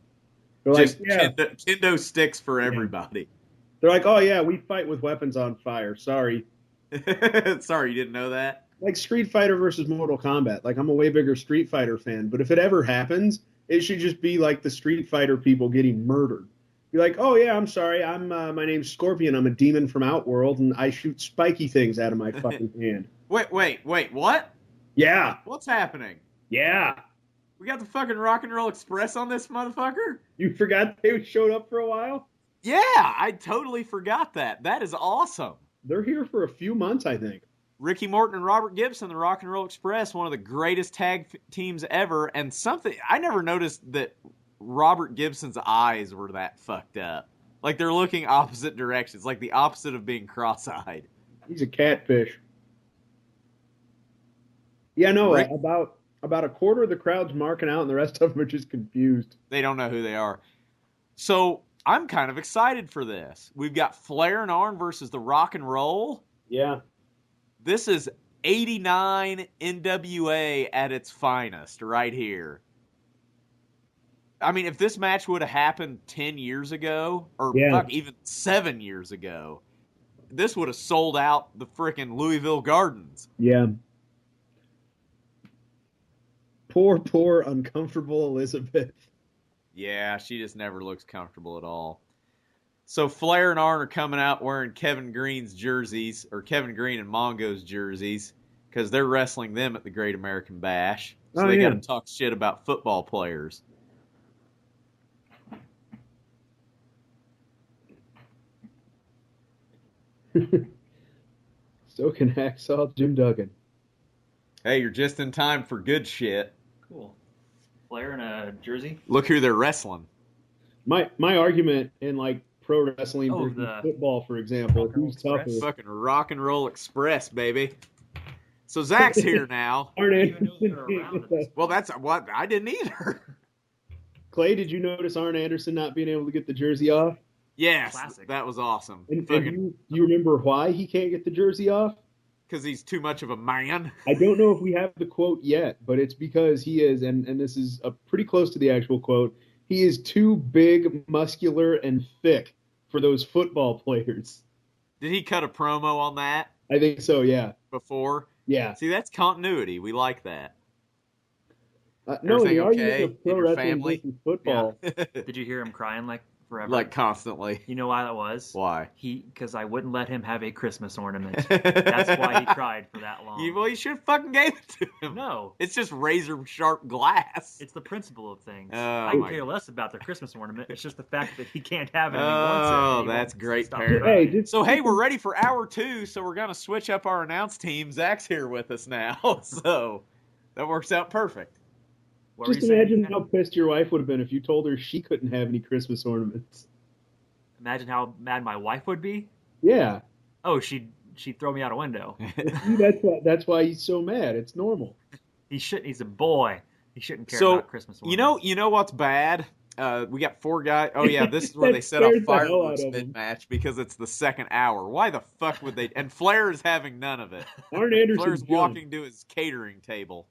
They're just like, kendo sticks for everybody. They're like, oh yeah, we fight with weapons on fire. Sorry. Sorry, you didn't know that? Like Street Fighter versus Mortal Kombat. Like, I'm a way bigger Street Fighter fan, but if it ever happens, it should just be like the Street Fighter people getting murdered. Be like, oh yeah, I'm sorry, my name's Scorpion, I'm a demon from Outworld, and I shoot spiky things out of my fucking hand. Wait, what? Yeah. What's happening? Yeah. We got the fucking Rock and Roll Express on this motherfucker? You forgot they showed up for a while? Yeah, I totally forgot that. That is awesome. They're here for a few months, I think. Ricky Morton and Robert Gibson, the Rock and Roll Express, one of the greatest tag teams ever. And something, I never noticed that Robert Gibson's eyes were that fucked up. Like they're looking opposite directions, like the opposite of being cross-eyed. He's a catfish. Yeah, no, about a quarter of the crowd's marking out and the rest of them are just confused. They don't know who they are. So I'm kind of excited for this. We've got Flair and Arn versus the Rock and Roll. Yeah. This is 89 NWA at its finest right here. I mean, if this match would have happened 10 years ago, or fuck, even 7 years ago, this would have sold out the frickin' Louisville Gardens. Yeah. Poor, uncomfortable Elizabeth. Yeah, she just never looks comfortable at all. So Flair and Arn are coming out wearing Kevin Green's jerseys, or Kevin Green and Mongo's jerseys, because they're wrestling them at the Great American Bash. So they got to talk shit about football players. Stoking hacksaw Jim Duggan. Hey, you're just in time for good shit. Cool. Flair in a jersey. Look who they're wrestling. My argument in like pro wrestling Oh, versus football, for example. Who's tougher? Fucking Rock and Roll Express, baby. So Zach's here now. Well, that's what I didn't either. Clay, did you notice Arn Anderson not being able to get the jersey off? Yes, Classic. that was awesome. And do you remember why he can't get the jersey off? Because he's too much of a man. I don't know if we have the quote yet, but it's because he is, and this is pretty close to the actual quote, he is too big, muscular, and thick for those football players. Did he cut a promo on that? I think so, yeah. Before? Yeah. See, that's continuity. We like that. No, the Everything argument okay of pro in your wrestling family? versus football. Yeah. Did you hear him crying like forever? Like constantly. You know why that was? Why? Because I wouldn't let him have a Christmas ornament. That's why he cried for that long. Well, you should have fucking gave it to him. No. It's just razor sharp glass. It's the principle of things. Oh, I can care less about the Christmas ornament. It's just the fact that he can't have it and he wants it. Oh, He that's won't great stop parenting. crying. Hey, So, hey, we're ready for hour 2, so we're going to switch up our announce team. Zach's here with us now, so that works out perfect. What were Just you saying? imagine how pissed your wife would have been if you told her she couldn't have any Christmas ornaments. Imagine how mad my wife would be. Yeah. Oh, she'd throw me out a window. That's why he's so mad. It's normal. He shouldn't. He's a boy. He shouldn't care about Christmas ornaments. You know what's bad? We got 4 guys. Oh yeah, this is where they set off scares the hell fireworks out of 'em. mid-match because it's the second hour. Why the fuck would they? And Flair is having none of it. Arn Anderson Flair's jumped. walking to his catering table.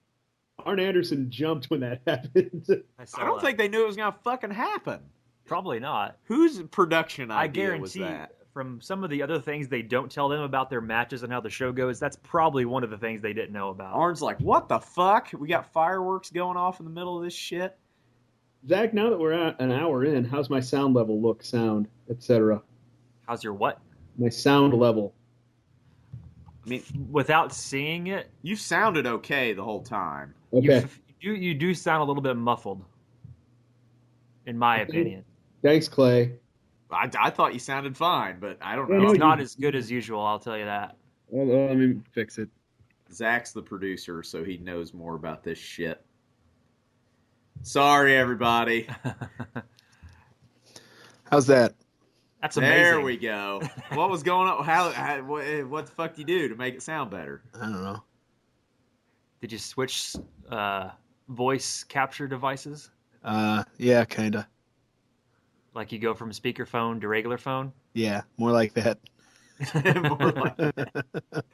Arn Anderson jumped when that happened. I don't think they knew it was gonna fucking happen. Probably not. Whose production I idea was guarantee that? from some of the other things they don't tell them about their matches and how the show goes, that's probably one of the things they didn't know about. Arn's like, what the fuck? We got fireworks going off in the middle of this shit? Zach, now that we're at an hour in, how's my sound level sound, etc.? How's your what? My sound level. I mean, Without seeing it, you sounded okay the whole time. Okay. you do sound a little bit muffled, in my opinion. Thanks, Clay. I thought you sounded fine, but I don't Yeah, know. no, It's not as good as usual, I'll tell you that. Well, let me fix it. Zach's the producer, so he knows more about this shit. Sorry, everybody. How's that? That's amazing. There we go. What was going on? What the fuck do you do to make it sound better? I don't know. Did you switch voice capture devices? Yeah, kinda. Like you go from speakerphone to regular phone? Yeah, more like that. More like that.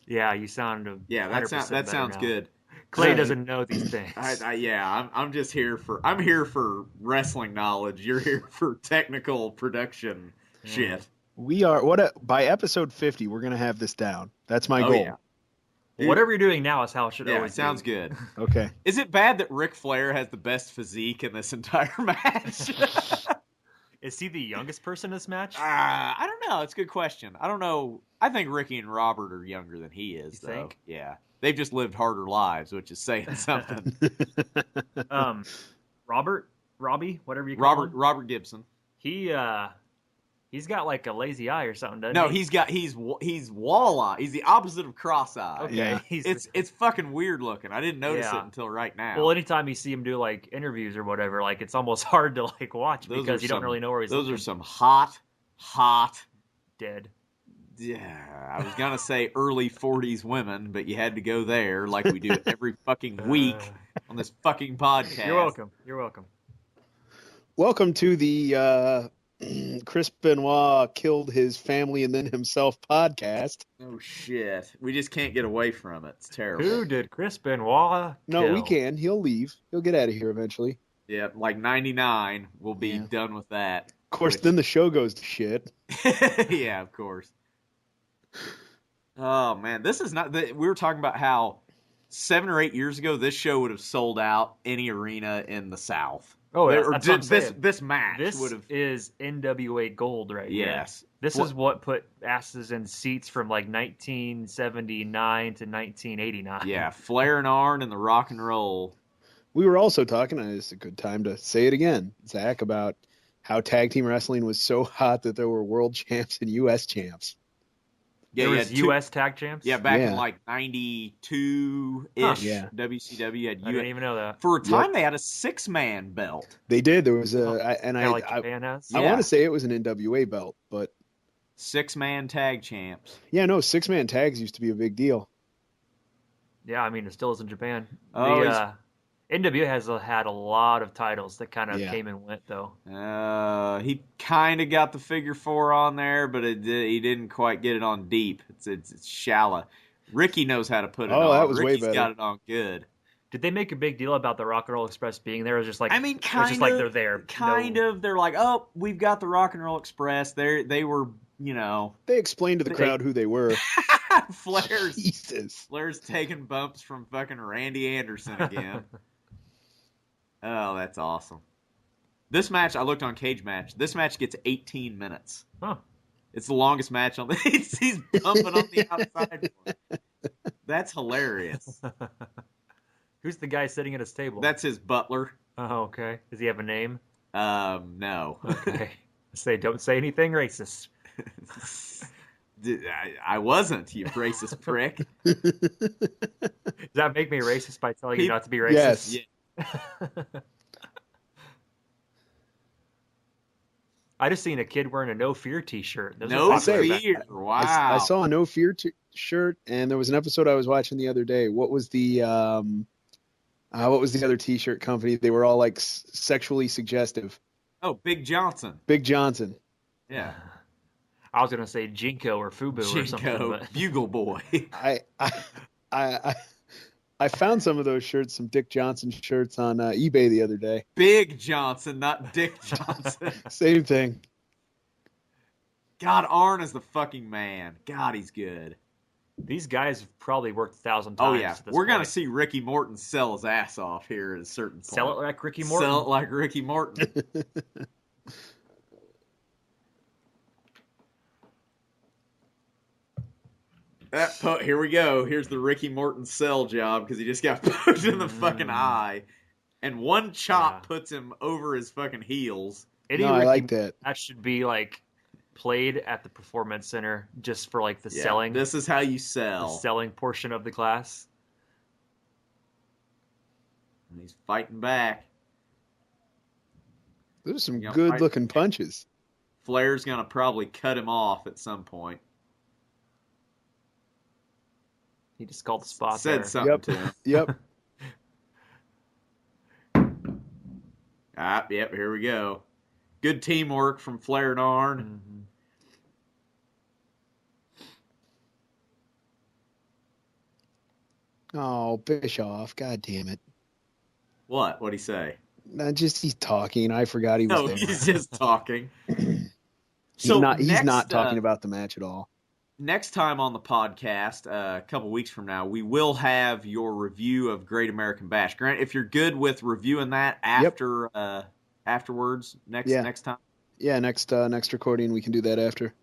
Yeah, you sound. Yeah, that sounds good. Clay doesn't know these things. I'm just here for wrestling knowledge. You're here for technical production shit. We are by episode 50, we're gonna have this down. That's my goal. Yeah. Dude, whatever you're doing now is how it should always sounds be. good. Okay. Is it bad that Ric Flair has the best physique in this entire match? Is he the youngest person in this match? I don't know. It's a good question. I don't know. I think Ricky and Robert are younger than he is, You though. think? Yeah. They've just lived harder lives, which is saying something. Robbie, whatever you call him. Robert Gibson. He's got like a lazy eye or something, doesn't No, he? he's walleye. He's the opposite of cross-eye. Okay. Yeah. It's fucking weird looking. I didn't notice it until right now. Well, anytime you see him do like interviews or whatever, like it's almost hard to like watch because you don't really know where he's Those looking. are some hot Dead. Yeah, I was gonna say early 40s women, but you had to go there like we do every fucking week on this fucking podcast. You're welcome. Welcome to the Chris Benoit killed his family and then himself podcast. Oh shit, we just can't get away from it. It's terrible. Who did Chris Benoit No, kill? we can. He'll leave. He'll get out of here eventually. Yeah, like 99, we'll be done with that. Of course, then the show goes to shit. Yeah, of course. Oh man, this is not. We were talking about how 7 or 8 years ago this show would have sold out any arena in the South. Oh, Or that's what I'm saying. this match This would have. is NWA gold right here. Yes. This is what put asses in seats from like 1979 to 1989. Yeah, Flair and Arn and the Rock and Roll. We were also talking, and it's a good time to say it again, Zach, about how tag team wrestling was so hot that there were world champs and U.S. champs. Yeah, There was U.S. tag champs? Yeah, back in like 92-ish, Yeah. WCW had I didn't even know that. For a time, they had a 6-man belt. They did. There was Like Japan has? I want to say it was an NWA belt, but 6-man tag champs. Yeah, no, 6-man tags used to be a big deal. Yeah, I mean, it still is in Japan. Oh, NWA has had a lot of titles that kind of came and went, though. He kind of got the figure 4 on there, but he didn't quite get it on deep. It's shallow. Ricky knows how to put it on. Oh, that was Ricky's way better. got it on good. Did they make a big deal about the Rock and Roll Express being there? It was just like, I mean, kind of. Just like they're there. Kind of. They're like, oh, we've got the Rock and Roll Express. They were, you know. They explained to the crowd who they were. Flair's taking bumps from fucking Randy Anderson again. Oh, that's awesome. This match, I looked on Cage Match. This match gets 18 minutes. Huh. It's the longest match on the... He's bumping on the outside. That's hilarious. Who's the guy sitting at his table? That's his butler. Oh, okay. Does he have a name? No. Okay. Don't say anything racist. I wasn't, you racist prick. Does that make me racist by telling you not to be racist? Yes. Yeah. I just seen a kid wearing a No Fear T-shirt. No Fear. Wow. I saw a No Fear shirt, and there was an episode I was watching the other day. What was the other T-shirt company? They were all like sexually suggestive. Oh, Big Johnson. Big Johnson. Yeah. I was gonna say Jinko or Fubu or something. But... Bugle Boy. I found some of those shirts, some Dick Johnson shirts on eBay the other day. Big Johnson, not Dick Johnson. Same thing. God, Arn is the fucking man. God, he's good. These guys have probably worked 1,000 times. Oh, yeah. We're going to see Ricky Morton sell his ass off here at a certain point. Sell it like Ricky Morton. Sell it like Ricky Morton. Here we go. Here's the Ricky Morton sell job because he just got poked in the fucking eye. And one chop puts him over his fucking heels. I like that. That should be like played at the Performance Center just for like the selling. This is how you sell. The selling portion of the class. And he's fighting back. Those are some good-looking punches. Flair's going to probably cut him off at some point. He just called the spot Said there. something to him. Yep. Yep, here we go. Good teamwork from Flair and Arn. Mm-hmm. Oh, Bischoff. God damn it. What? What'd he say? He's talking. I forgot he was there. He's just talking. He's not talking about the match at all. Next time on the podcast, a couple weeks from now, we will have your review of Great American Bash. Grant, if you're good with reviewing that afterwards, next time. Yeah, next recording we can do that after.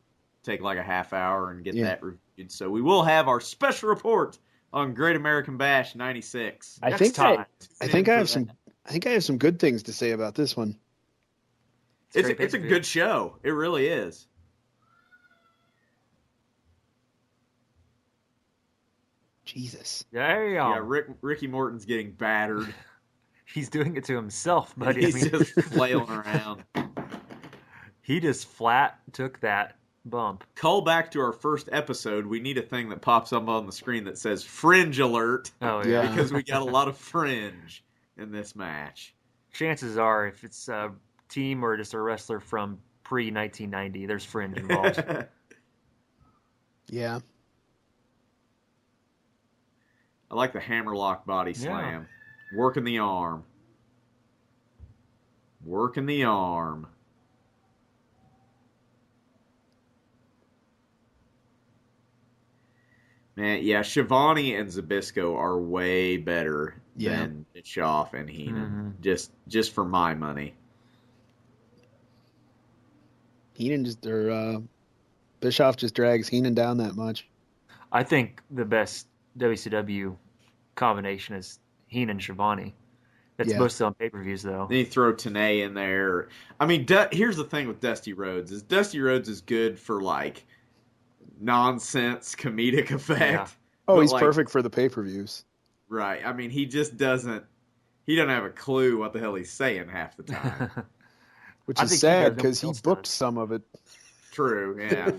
Take like a half hour and get that reviewed. So we will have our special report on Great American Bash '96. I think I have some good things to say about this one. It's a good show. It really is. Jesus. Yeah, Ricky Morton's getting battered. He's doing it to himself, buddy. He's just flailing around. He just flat took that bump. Call back to our first episode. We need a thing that pops up on the screen that says Fringe Alert. Oh, yeah. Because we got a lot of fringe in this match. Chances are, if it's a team or just a wrestler from pre-1990, there's fringe involved. Yeah. I like the hammerlock body slam. Working the arm. Working the arm. Man, yeah, Shivani and Zbyszko are way better than Bischoff and Heenan. Just for my money. Bischoff just drags Heenan down that much. I think the best WCW combination is Heenan Shivani. That's mostly on pay-per-views, though. Then you throw Tenay in there. I mean, here's the thing with Dusty Rhodes. Dusty Rhodes is good for, like, nonsense comedic effect. Yeah. Oh, But, he's perfect for the pay-per-views. Right. I mean, he doesn't have a clue what the hell he's saying half the time. Which I is think sad he because he else booked does. some of it. True, yeah.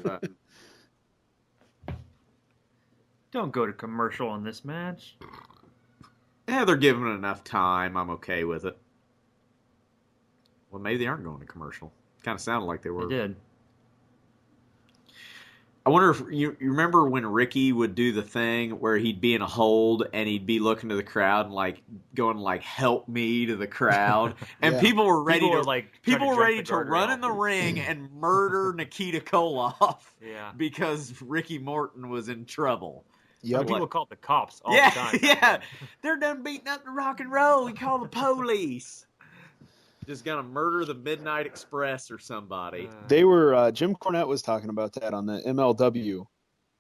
Don't go to commercial on this match. Yeah, they're giving it enough time. I'm okay with it. Well, maybe they aren't going to commercial. Kind of sounded like they were. They did. I wonder if you remember when Ricky would do the thing where he'd be in a hold and he'd be looking to the crowd and like going like "help me" to the crowd, and Yeah. people were ready to jump the run guardrail. in the ring and murder Nikita Koloff Yeah. because Ricky Morton was in trouble. Yep. People called the cops all Yeah, the time. yeah, they're done beating up the rock and roll. We call the police. Just gonna murder the Midnight Express or somebody. They were Jim Cornette was talking about that on the MLW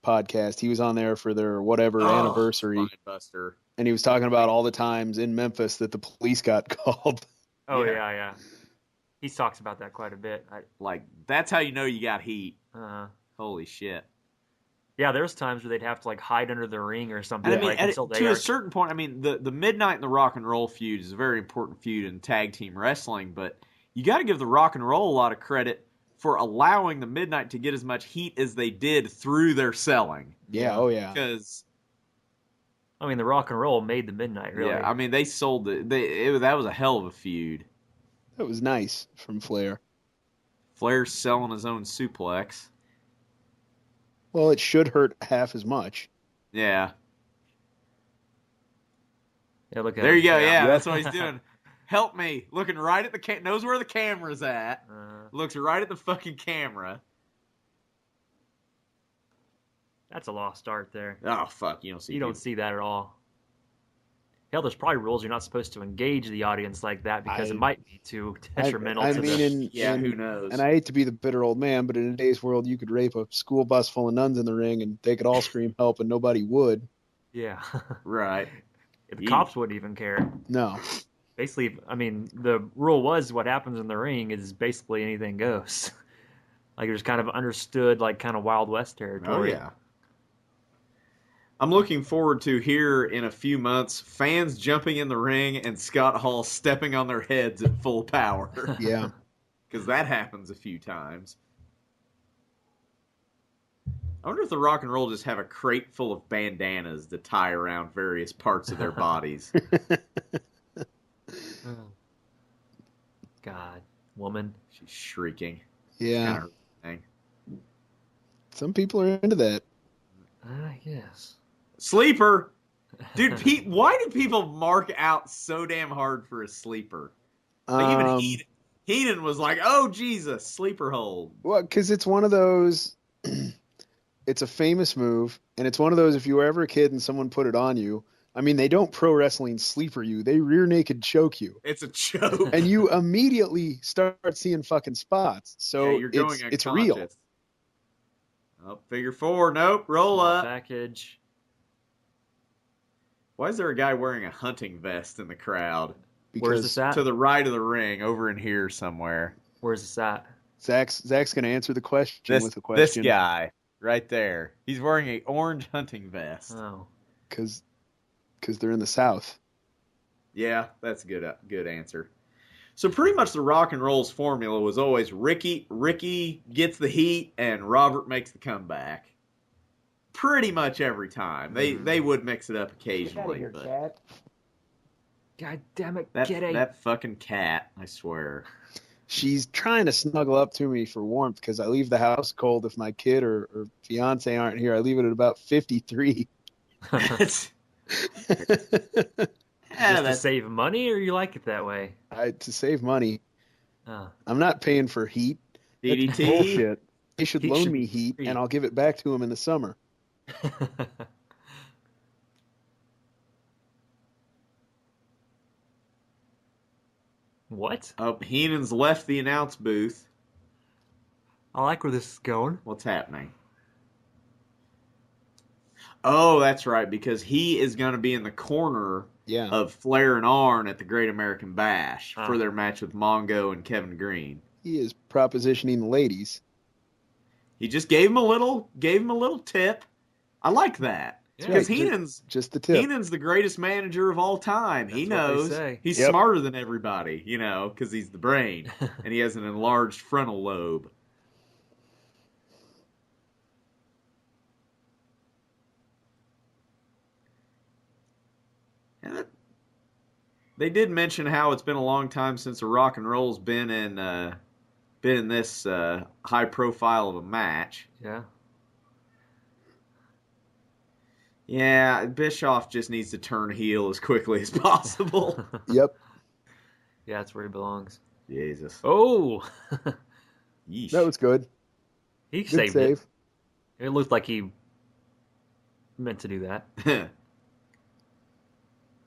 podcast. He was on there for their whatever anniversary, Buster. and he was talking about all the times in Memphis that the police got called. Oh, Yeah. yeah. He talks about that quite a bit. Like that's how you know you got heat. Holy shit. Yeah, there's times where they'd have to like hide under the ring or something. And I mean, until they to a certain point, I mean, the Midnight and the Rock and Roll feud is a very important feud in tag team wrestling, but you got to give the Rock and Roll a lot of credit for allowing the Midnight to get as much heat as they did through their selling. Yeah, oh yeah. Because I mean, the Rock and Roll made the Midnight, really. yeah, I mean, they sold it. That was a hell of a feud. That was nice from Flair. Flair's selling his own suplex. Well, it should hurt half as much. Yeah. Yeah, look at There him. you go. Yeah, that's what he's doing. Help me. Looking right at the knows where the camera's at. Looks right at the fucking camera. That's a lost art there. Oh, fuck. You don't see that at all. Hell, there's probably rules you're not supposed to engage the audience like that because it might be too detrimental to them. who knows? And I hate to be the bitter old man, but in today's world, you could rape a school bus full of nuns in the ring and they could all scream help and nobody would. Yeah. Right. The cops wouldn't even care. No. Basically, I mean, the rule was what happens in the ring is basically anything goes. Like, it was kind of understood, like, kind of Wild West territory. Oh, yeah. I'm looking forward to here in a few months, fans jumping in the ring and Scott Hall stepping on their heads at full power. Yeah. Because that happens a few times. I wonder if the Rock and Roll just have a crate full of bandanas to tie around various parts of their bodies. God, woman. She's shrieking. Yeah. Thing. Some people are into that. I guess. Sleeper! Dude, why do people mark out so damn hard for a sleeper? Like even Heenan was like, oh, Jesus, sleeper hold. Well, because it's one of those... It's a famous move, and it's one of those if you were ever a kid and someone put it on you, I mean, they don't pro wrestling sleeper you. They rear naked choke you. It's a choke. And you immediately start seeing fucking spots. So you're going it's real. Oh, figure four. Nope. Roll up. Package. Why is there a guy wearing a hunting vest in the crowd? Where's this at? To the right of the ring, over in here somewhere. Where's this at? Zach's going to answer the question with a question. This guy right there. He's wearing a orange hunting vest. Oh. Because they're in the South. Yeah, that's a good answer. So pretty much the Rock and Roll's formula was always Ricky gets the heat and Robert makes the comeback. Pretty much every time. They would mix it up occasionally. Get out of here, cat. God damn it, that fucking cat, I swear. She's trying to snuggle up to me for warmth because I leave the house cold if my kid or fiance aren't here. I leave it at about 53. Just to save money, or you like it that way? To save money. Oh. I'm not paying for heat. DDT? That's bullshit. They should Heat loan should me be heat, free. and I'll give it back to him in the summer. What? Oh, Heenan's left the announce booth. I like where this is going. What's happening? Oh, that's right, because he is going to be in the corner of Flair and Arn at the Great American Bash for their match with Mongo and Kevin Green. He is propositioning the ladies. He just gave him a little tip. I like that. Because Heenan's just the tip. Heenan's the greatest manager of all time. That's he knows. He's smarter than everybody, because he's the brain. And he has an enlarged frontal lobe. And they did mention how it's been a long time since a rock and roll's been in this high profile of a match. Yeah. Yeah, Bischoff just needs to turn heel as quickly as possible. Yep. Yeah, that's where he belongs. Jesus. Oh! Yeesh. That was good. He Good saved save. it. It looked like he meant to do that.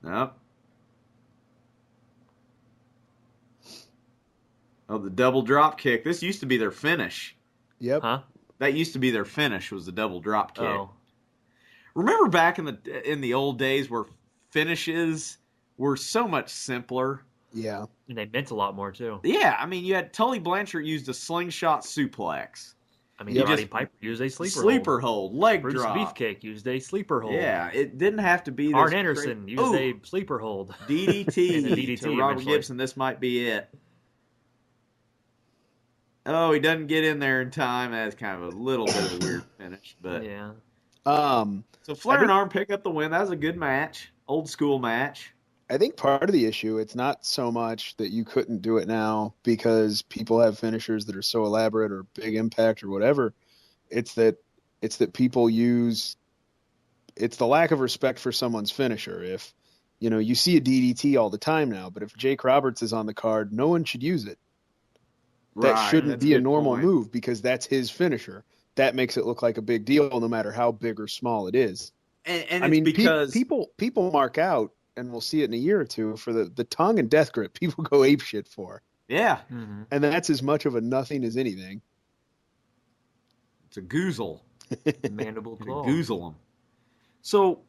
Nope. Oh, the double drop kick. This used to be their finish. Yep. Huh? That used to be their finish, was the double drop kick. Oh. Remember back in the old days where finishes were so much simpler? Yeah. And they meant a lot more, too. Yeah, I mean, you had Tully Blanchard used a slingshot suplex. I mean, Roddy Piper used a sleeper hold, leg Bruce drop. Beefcake used a sleeper hold. Yeah, it didn't have to be this Arn Anderson used a sleeper hold. DDT, And a DDT to Robert eventually. Gibson. This might be it. Oh, he doesn't get in there in time. That's kind of a little bit of a weird finish, but Yeah. So Flair and Arn pick up the win. That was a good match, old school match. I think part of the issue, it's not so much that you couldn't do it now because people have finishers that are so elaborate or big impact or whatever. It's that people use, it's the lack of respect for someone's finisher. If, you see a DDT all the time now, but if Jake Roberts is on the card, no one should use it. That shouldn't be a normal move because that's his finisher. That makes it look like a big deal no matter how big or small it is. And I mean, because people mark out, and we'll see it in a year or two, for the tongue and death grip people go apeshit for. Yeah. Mm-hmm. And that's as much of a nothing as anything. It's a goozle. Mandible claw. Goozle them. So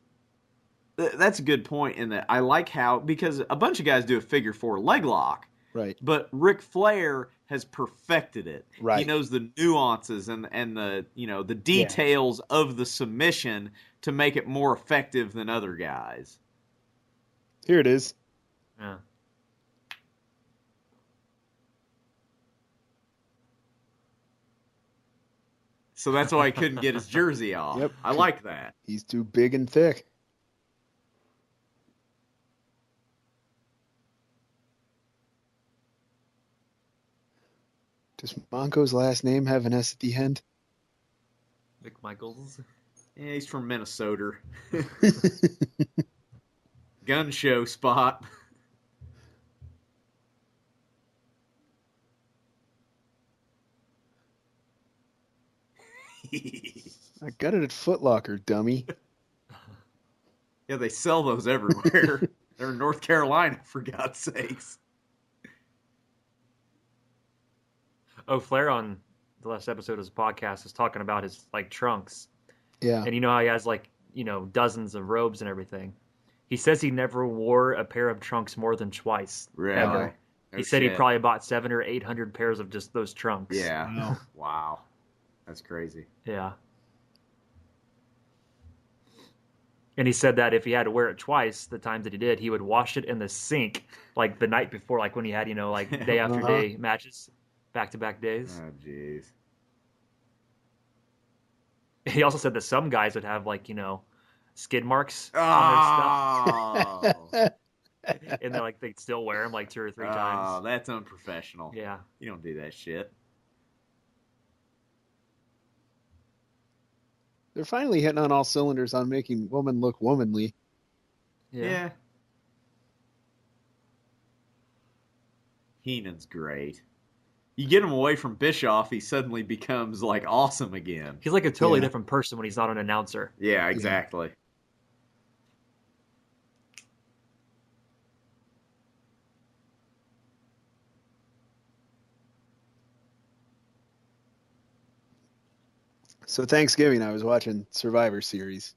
that's a good point in that I like how, because a bunch of guys do a figure four leg lock. Right. But Ric Flair has perfected it. Right. He knows the nuances and the the details of the submission to make it more effective than other guys. Here it is. Yeah. So that's why he couldn't get his jersey off. Yep. I like that. He's too big and thick. Does Monko's last name have an S at the end? Mick Michaels. Yeah, he's from Minnesota. Gun show spot. I got it at Foot Locker, dummy. Yeah, they sell those everywhere. They're in North Carolina, for God's sakes. Oh, Flair on the last episode of his podcast is talking about his trunks. Yeah. And how he has dozens of robes and everything. He says he never wore a pair of trunks more than twice. Really? Ever. He said he probably bought 700 or 800 pairs of just those trunks. Yeah. Wow. That's crazy. Yeah. And he said that if he had to wear it twice, the times that he did, he would wash it in the sink the night before, when he had, day after day matches, back-to-back days. Oh, jeez. He also said that some guys would have, skid marks on their stuff. And they'd still wear them 2 or 3 times. Oh, that's unprofessional. Yeah. You don't do that shit. They're finally hitting on all cylinders on making woman look womanly. Yeah. Heenan's great. You get him away from Bischoff, he suddenly becomes awesome again. He's a totally different person when he's not an announcer. Yeah, exactly. So Thanksgiving, I was watching Survivor Series,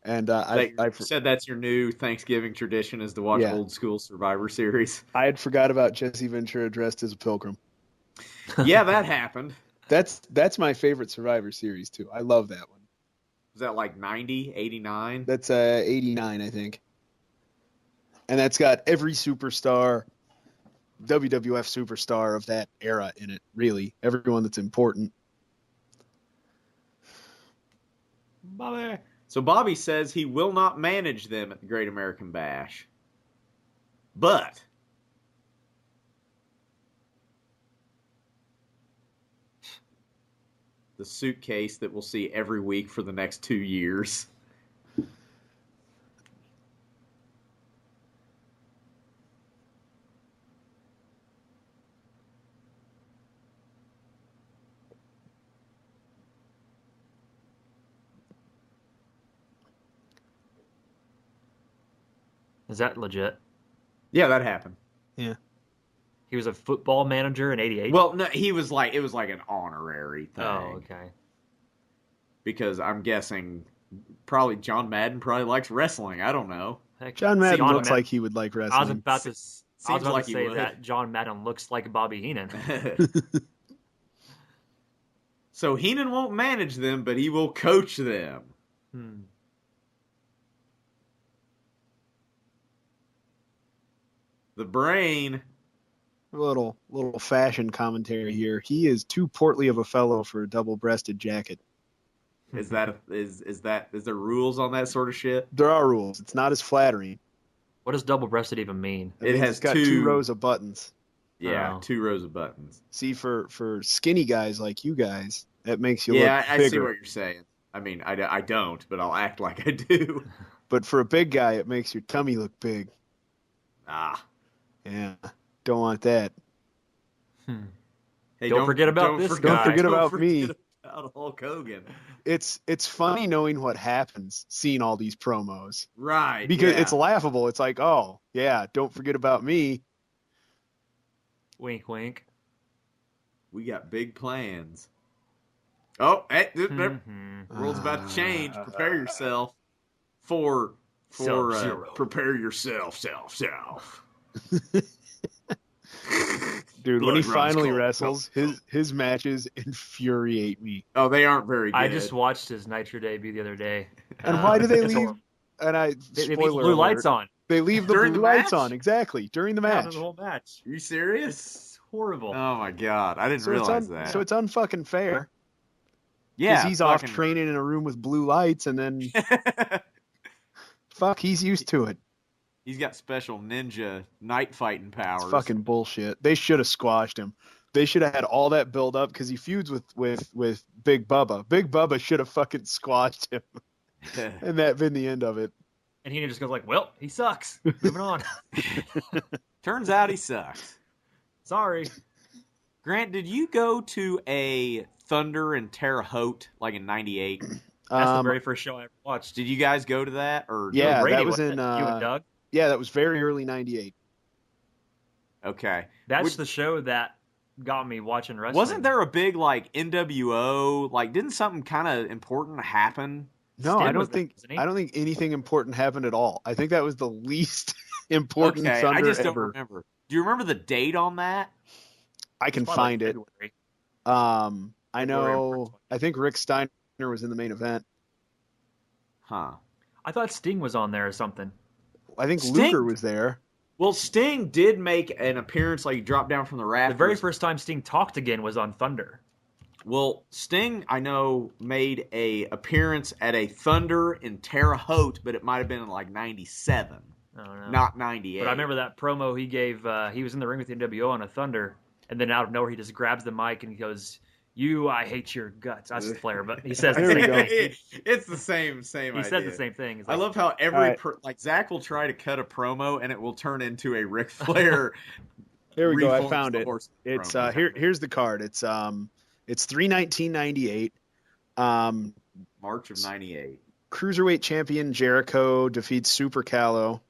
and I said that's your new Thanksgiving tradition is to watch old school Survivor Series. I had forgot about Jesse Ventura dressed as a pilgrim. Yeah, that happened. That's my favorite Survivor Series too. I love that one. Was that like 90, 89? That's 89, I think. And that's got every superstar, WWF superstar of that era in it, really. Everyone that's important. Bobby. So Bobby says he will not manage them at the Great American Bash. But the suitcase that we'll see every week for the next 2 years. Is that legit? Yeah, that happened. Yeah. He was a football manager in '88. Well, no, it was like an honorary thing. Oh, okay. Because I'm guessing probably John Madden probably likes wrestling. I don't know. Heck, John Madden looks Madden- like he would like wrestling. I was about to like he say would. that John Madden looks like Bobby Heenan. So Heenan won't manage them, but he will coach them. The Brain. A little fashion commentary here. He is too portly of a fellow for a double-breasted jacket. Is there rules on that sort of shit? There are rules. It's not as flattering. What does double-breasted even mean? It's got two rows of buttons. Yeah, Oh. 2 rows of buttons. See, for skinny guys like you guys, that makes you look Yeah, I see bigger. what you're saying. I mean, I don't, but I'll act like I do. But for a big guy, it makes your tummy look big. Ah. Yeah, don't want that. Hey, Don't forget about this guy. Don't forget about Don't me. forget about Hulk Hogan. It's funny knowing what happens, seeing all these promos. Right. Because yeah. it's laughable. It's like, oh, yeah, don't forget about me. Wink, wink. We got big plans. Oh, hey, world's about to change. Prepare yourself for Sub-Zero. prepare yourself, self. Dude, Blood when he runs finally cold. wrestles, his matches infuriate me. Oh, they aren't very good. I just watched his Nitro debut the other day. And why do they It's leave? horrible. And They leave spoiler blue alert, lights on. They leave the During blue the lights match? on, exactly, during the Yeah, match. the whole match. Are you serious? It's horrible. Oh my god, I didn't So realize that. So it's unfucking fair. yeah, Because he's off fucking- training in a room with blue lights, and then fuck, he's used to it. He's got special ninja night fighting powers. It's fucking bullshit. They should have squashed him. They should have had all that build up because he feuds with Big Bubba. Big Bubba should have fucking squashed him, and that been the end of it. And he just goes like, well, he sucks. Moving on. Turns out he sucks. Sorry. Grant, did you go to a Thunder in Terre Haute like in '98? That's the very first show I ever watched. Did you guys go to that or Yeah, Brady, that was wasn't in. it? You and Doug? Yeah, that was very early '98. Okay. That's the show that got me watching wrestling. Wasn't there a big like NWO? Like, didn't something kind of important happen? No, Sting I don't was there, think. wasn't he? I don't think anything important happened at all. I think that was the least important Okay, Thunder I just ever. don't remember. Do you remember the date on that? I can Probably find it. February. I February know. 1st. I think Rick Steiner was in the main event. Huh. I thought Sting was on there or something. I think Sting- Luger was there. Well, Sting did make an appearance, like he dropped down from the rafters. The very first time Sting talked again was on Thunder. Well, Sting, I know, made a appearance at a Thunder in Terre Haute, but it might have been in like '97, I don't know. not '98. But I remember that promo he gave. He was in the ring with the NWO on a Thunder, and then out of nowhere he just grabs the mic and he goes, I hate your guts. That's Flair, but he says the There we same go. thing. It's the same He idea. said the same thing. It's I like, love how every All right. like Zach will try to cut a promo and it will turn into a Ric Flair. There we go. I reforms found the it. horse It's promo. here's the card. It's 3/19/98. March of '98. Cruiserweight champion Jericho defeats Super Callow.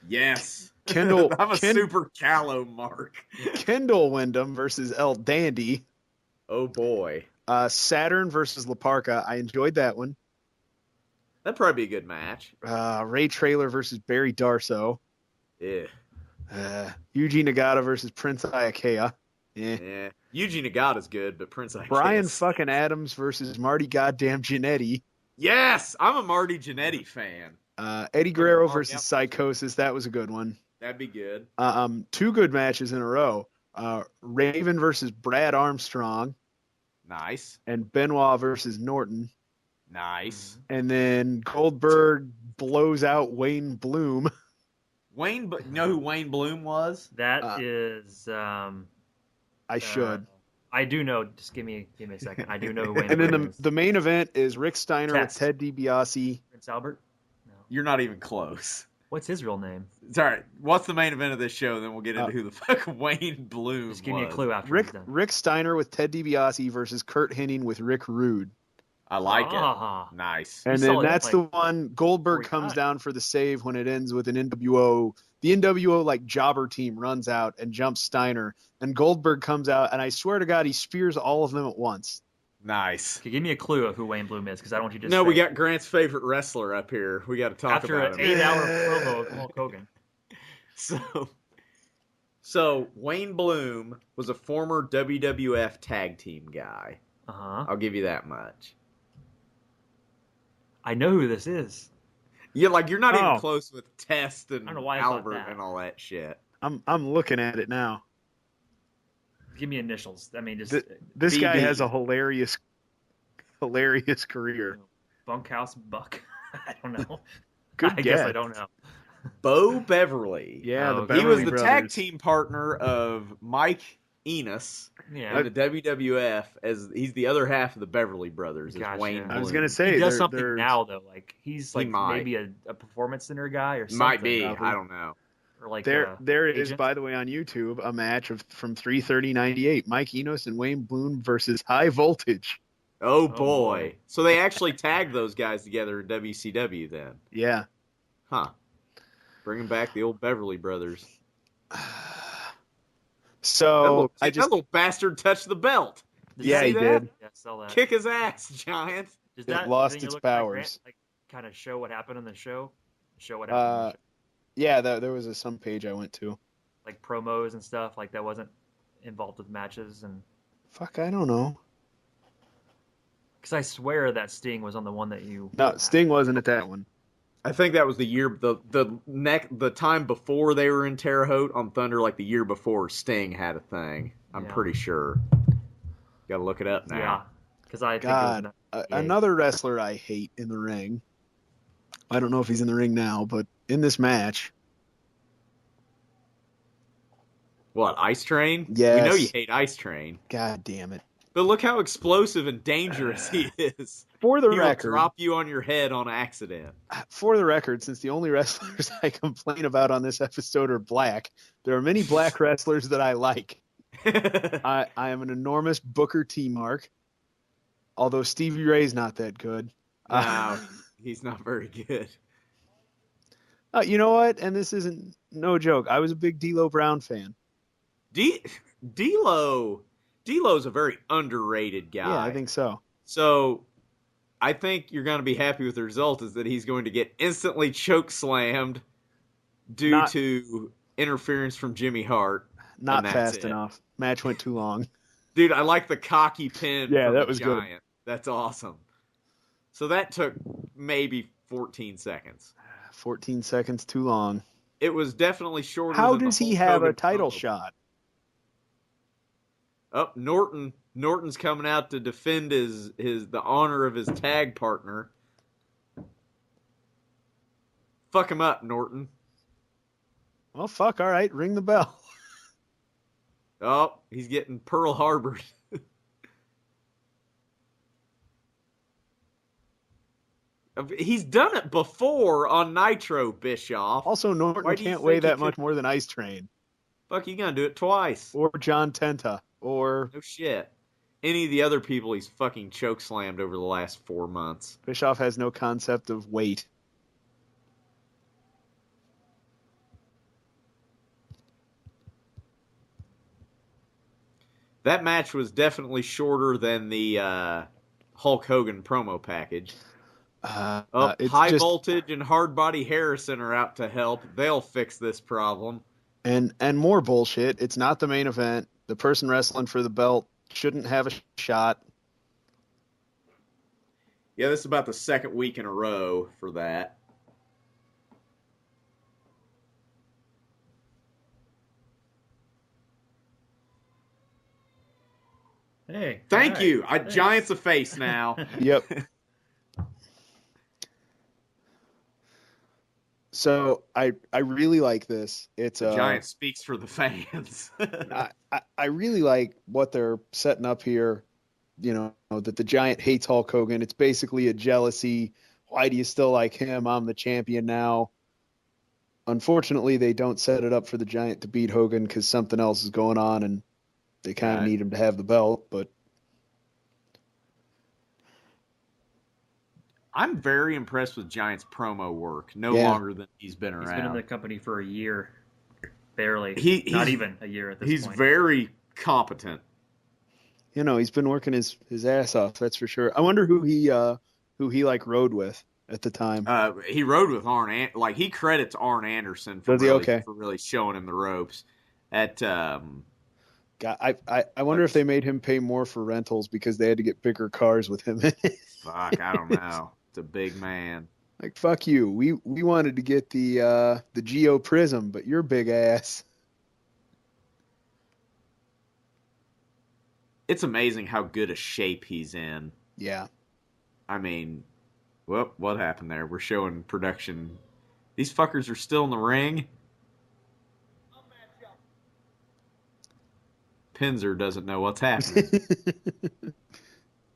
Yes. Kendall- I'm a Ken- super callow Mark. Kendall Windham versus El Dandy. Oh boy. Saturn versus La Parka. I enjoyed that one. That'd probably be a good match. Ray Traylor versus Barry Darso. Yeah. Yuji Nagata versus Prince Iakea. Yeah. Yuji Nagata's good, but Prince Iaukea. Brian fucking Adams versus Marty goddamn Jannetty. Yes, I'm a Marty Jannetty fan. Eddie Guerrero versus Psychosis. That was a good one. That'd be good. Two good matches in a row. Raven versus Brad Armstrong. Nice. And Benoit versus Norton. Nice. And then Goldberg blows out Wayne Bloom. You know who Wayne Bloom was? That is. I should. I do know. Just give me a second. I do know who Wayne And Bloom then is. the main event is Rick Steiner with Ted DiBiase. Prince Albert? No. You're not even close. What's his real name? It's all right. What's the main event of this show? Then we'll get into who the fuck Wayne Bloom Just give me a clue after he's done. Rick Steiner with Ted DiBiase versus Kurt Hennig with Rick Rude. I like it. Nice. And then that's the one Goldberg comes down for the save when it ends with an NWO. The NWO like jobber team runs out and jumps Steiner, and Goldberg comes out, and I swear to God, he spears all of them at once. Nice. Okay, give me a clue of who Wayne Bloom is, because I don't want you to. No, we got Grant's favorite wrestler up here. We got to talk about him. After an 8-hour promo of Hulk Hogan. So Wayne Bloom was a former WWF tag team guy. I'll give you that much. I know who this is. Yeah, like you're not even close with Test and I don't know why Albert and all that shit. I'm looking at it now. Give me initials. I mean, just this BB. guy has a hilarious career. Bunkhouse Buck. I don't know. Good I guess. guess I don't know. Bo Beverly. Yeah, the he Beverly was the brothers. tag team partner of Mike Enos in the WWF. As he's the other half of the Beverly Brothers. Gotcha. Wayne Bloom. I was gonna say He does something now though. Like he's like maybe a performance center guy or something. Might be. I don't know. Or like there it is, agent. by the way, on YouTube, a match from 3:30:98. Mike Enos and Wayne Bloom versus High Voltage. Oh boy. So they actually tagged those guys together in WCW then. Yeah. Huh. Bringing back the old Beverly Brothers. So that little bastard touched the belt. Did you see he that? did. Yeah, sell that. Kick his ass, Giant. Does It lost thing you're its looking at, powers. Grant, like kind of show what happened in the show? Show what happened. In the show? Yeah, there was some page I went to. Like promos and stuff. Like that wasn't involved with matches and. Fuck, I don't know. Because I swear that Sting was on the one that you. No, Sting wasn't at that one. I think that was the year the time before they were in Terre Haute on Thunder, like the year before Sting had a thing. I'm pretty sure. Got to look it up now. Yeah, because I think God, it was another wrestler I hate in the ring. I don't know if he's in the ring now, but in this match. What, Ice Train? Yes. We know you hate Ice Train. God damn it. But look how explosive and dangerous he is. For the he record, will drop you on your head on accident. For the record, since the only wrestlers I complain about on this episode are black, there are many black wrestlers that I like. I am an enormous Booker T mark, although Stevie Ray's not that good. No, he's not very good. You know what? And this isn't no joke. I was a big D'Lo Brown fan. D'Lo's a very underrated guy. Yeah, I think so. So I think you're going to be happy with the result is that he's going to get instantly choke slammed due to interference from Jimmy Hart. Not fast enough. Match went too long. Dude, I like the cocky pin from that the was Giant. good. That's awesome. So that took maybe 14 seconds. 14 seconds too long. It was definitely shorter How than does the he Hulk have a Hogan title promo. shot? Oh, Norton's coming out to defend the honor of his tag partner. Fuck him up, Norton. Well, fuck, all right, ring the bell. Oh, he's getting Pearl Harbored. He's done it before on Nitro, Bischoff. Also, Norton can't weigh that much more than Ice Train. Fuck, you gonna do it twice. Or John Tenta. Or... No shit. Any of the other people he's fucking chokeslammed over the last 4 months. Bischoff has no concept of weight. That match was definitely shorter than the Hulk Hogan promo package. High Voltage and Hard Body Harrison are out to help. They'll fix this problem. And more bullshit. It's not the main event. The person wrestling for the belt shouldn't have a shot. Yeah, this is about the second week in a row for that. Hey. Thank right. you. Thanks. Giant's a face now. Yep. So I really like this. It's The Giant speaks for the fans. I really like what they're setting up here. You know, that the Giant hates Hulk Hogan. It's basically a jealousy. Why do you still like him? I'm the champion now. Unfortunately, they don't set it up for the Giant to beat Hogan because something else is going on, and they kind of need him to have the belt. But I'm very impressed with Giant's promo work. No longer than he's been around. He's been in the company for a year, barely. Not even a year at this point. He's very competent. You know, he's been working his ass off. That's for sure. I wonder who he like rode with at the time. He rode with Arn. He credits Arn Anderson for really showing him the ropes. At God, I wonder if they made him pay more for rentals because they had to get bigger cars with him in it. Fuck, I don't know. It's a big man. Like, fuck you. We wanted to get the Geo Prism, but you're big ass. It's amazing how good a shape he's in. Yeah. I mean, well, what happened there? We're showing production. These fuckers are still in the ring. Pinzer doesn't know what's happening.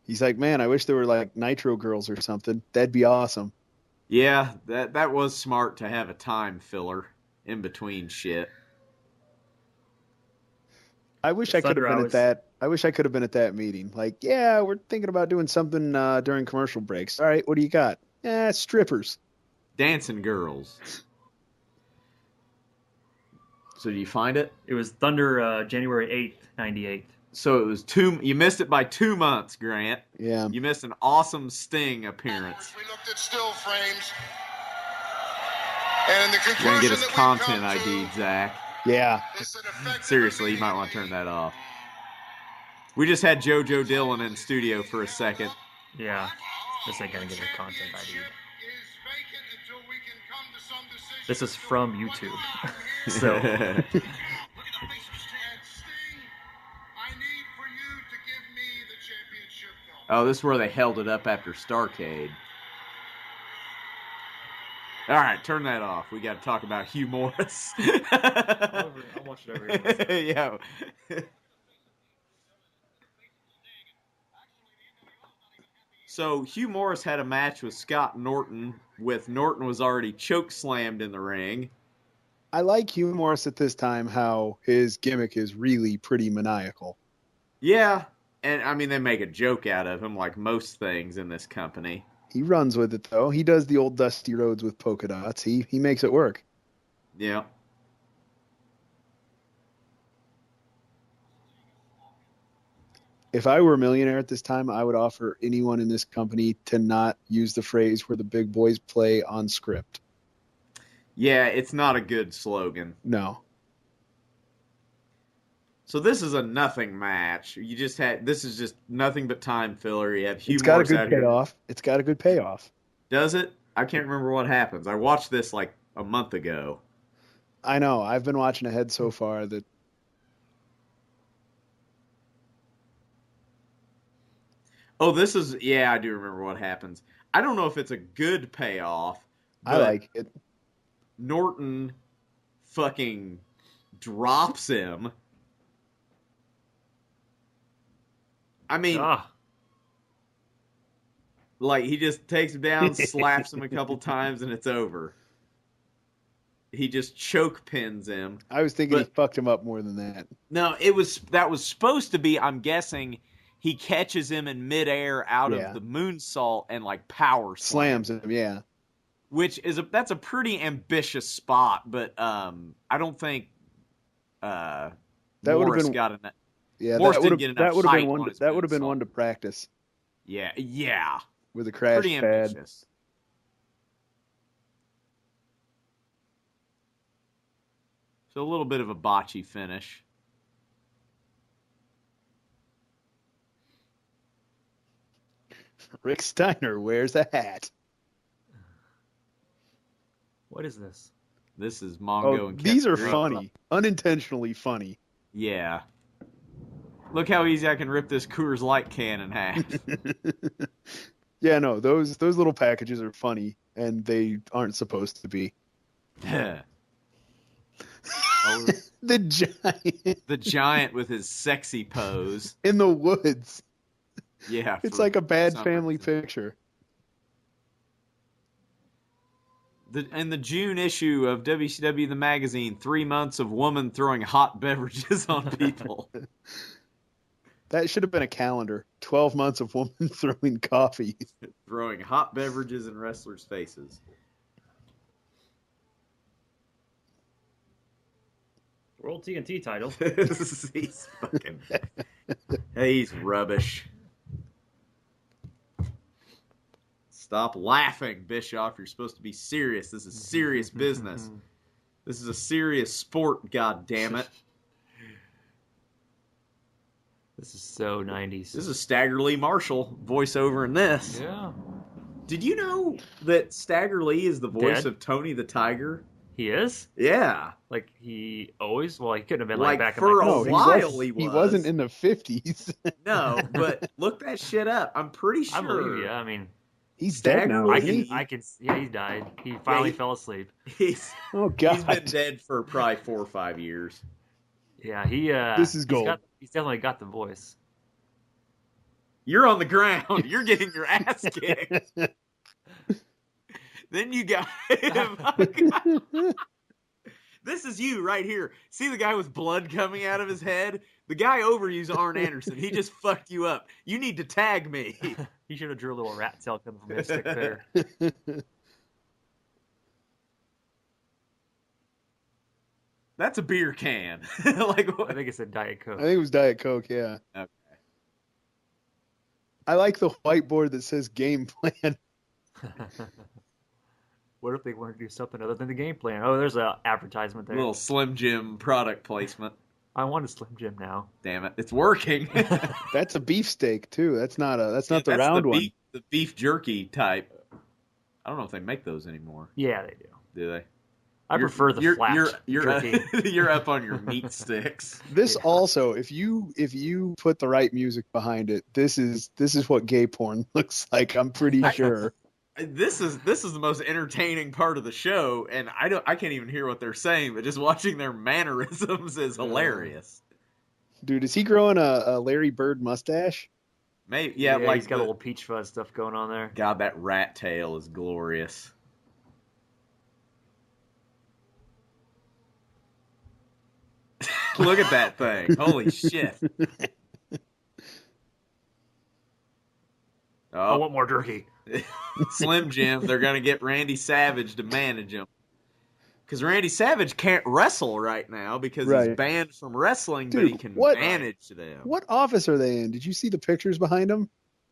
He's like, man, I wish there were like Nitro girls or something. That'd be awesome. Yeah, that was smart to have a time filler in between shit. I wish I could have been at that. I wish I could have been at that meeting. Like, yeah, we're thinking about doing something during commercial breaks. All right, what do you got? Strippers. Dancing girls. So do you find it? It was Thunder, January 8th, 98. So it was you missed it by 2 months, Grant. Yeah. You missed an awesome Sting appearance. We looked at still frames. And in the conclusion, you're going to get his content ID, Zach. Yeah. Seriously, you might want to turn that off. We just had JoJo Dillon in studio for a second. Yeah. This ain't going to get his content ID. This is from YouTube. So. Oh, this is where they held it up after Starrcade. All right, turn that off. We got to talk about Hugh Morris. I'll watch it every Yeah. So Hugh Morris had a match with Scott Norton. Norton was already choke slammed in the ring. I like Hugh Morris at this time. How his gimmick is really pretty maniacal. Yeah. And, I mean, they make a joke out of him like most things in this company. He runs with it, though. He does the old Dusty Rhodes with polka dots. He makes it work. Yeah. If I were a millionaire at this time, I would offer anyone in this company to not use the phrase where the big boys play on script. Yeah, it's not a good slogan. No. So this is a nothing match. This is just nothing but time filler. You have Hugh It's got Morris a good payoff. It's got a good payoff. Does it? I can't remember what happens. I watched this like a month ago. I know. I've been watching ahead so far that. Oh, this is. Yeah, I do remember what happens. I don't know if it's a good payoff. I like it. Norton fucking drops him. I mean, like, he just takes him down, slaps him a couple times, and it's over. He just choke pins him. I was thinking he fucked him up more than that. No, that was supposed to be, I'm guessing, he catches him in midair out of the moonsault and, like, power slams him, yeah. Which that's a pretty ambitious spot, but I don't think Morris got enough. Yeah, Morris that would have been one to practice. Yeah. With a crash pretty pad. Ambitious. So a little bit of a botchy finish. Rick Steiner wears a hat. What is this? This is Mongo and these are Kevin. funny. Unintentionally funny. Yeah. Look how easy I can rip this Coors Light can in half. Yeah, no, those little packages are funny, and they aren't supposed to be. Oh, The giant the giant with his sexy pose. in the woods. Yeah. It's for like a bad some family reason. picture. In the June issue of WCW the magazine, 3 months of woman throwing hot beverages on people. That should have been a calendar. 12 months of women throwing coffee. Throwing hot beverages in wrestlers' faces. World TNT title. He's fucking... He's rubbish. Stop laughing, Bischoff. You're supposed to be serious. This is serious business. This is a serious sport, God damn it. This is so 90s. This is Stagger Lee Marshall voiceover in this. Yeah. Did you know that Stagger Lee is the voice Dead? of Tony the Tiger? He is? Yeah. Like, he always... Well, he couldn't have been Like, back for in a like... while he He was. wasn't in the 50s. No, but look that shit up. I'm pretty sure. I believe you. I mean, He's dead now, Stagger isn't Lee. he? I can... Yeah, he died. He finally he- fell asleep. He's Oh, God. he's been dead for probably 4 or 5 years. Yeah, he... This is gold. He's definitely got the voice. You're on the ground. You're getting your ass kicked. Then you got him. This is you right here. See the guy with blood coming out of his head? The guy over you's Arn Anderson. He just fucked you up. You need to tag me. He should have drew a little rat tail coming from his stick there. That's a beer can. Like I what? think it's a Diet Coke. I think it was Diet Coke, yeah. Okay. I like the whiteboard that says game plan. What if they wanted to do something other than the game plan? Oh, there's an advertisement there. Little Slim Jim product placement. I want a Slim Jim now. Damn it. It's working. That's a beefsteak too. That's not the round one. The beef jerky type. I don't know if they make those anymore. Yeah, they do. Do they? I prefer the flat jerky. You're up on your meat sticks. This also, if you put the right music behind it, this is what gay porn looks like. I'm pretty sure. This is the most entertaining part of the show, and I can't even hear what they're saying, but just watching their mannerisms is hilarious. Dude, is he growing a Larry Bird mustache? Maybe, Yeah, like he's got a little peach fuzz stuff going on there. God, that rat tail is glorious. Look at that thing. Holy shit. I want more jerky. Slim Jim, they're going to get Randy Savage to manage him. Because Randy Savage can't wrestle right now because he's banned from wrestling, Dude, but he can manage them. What office are they in? Did you see the pictures behind them?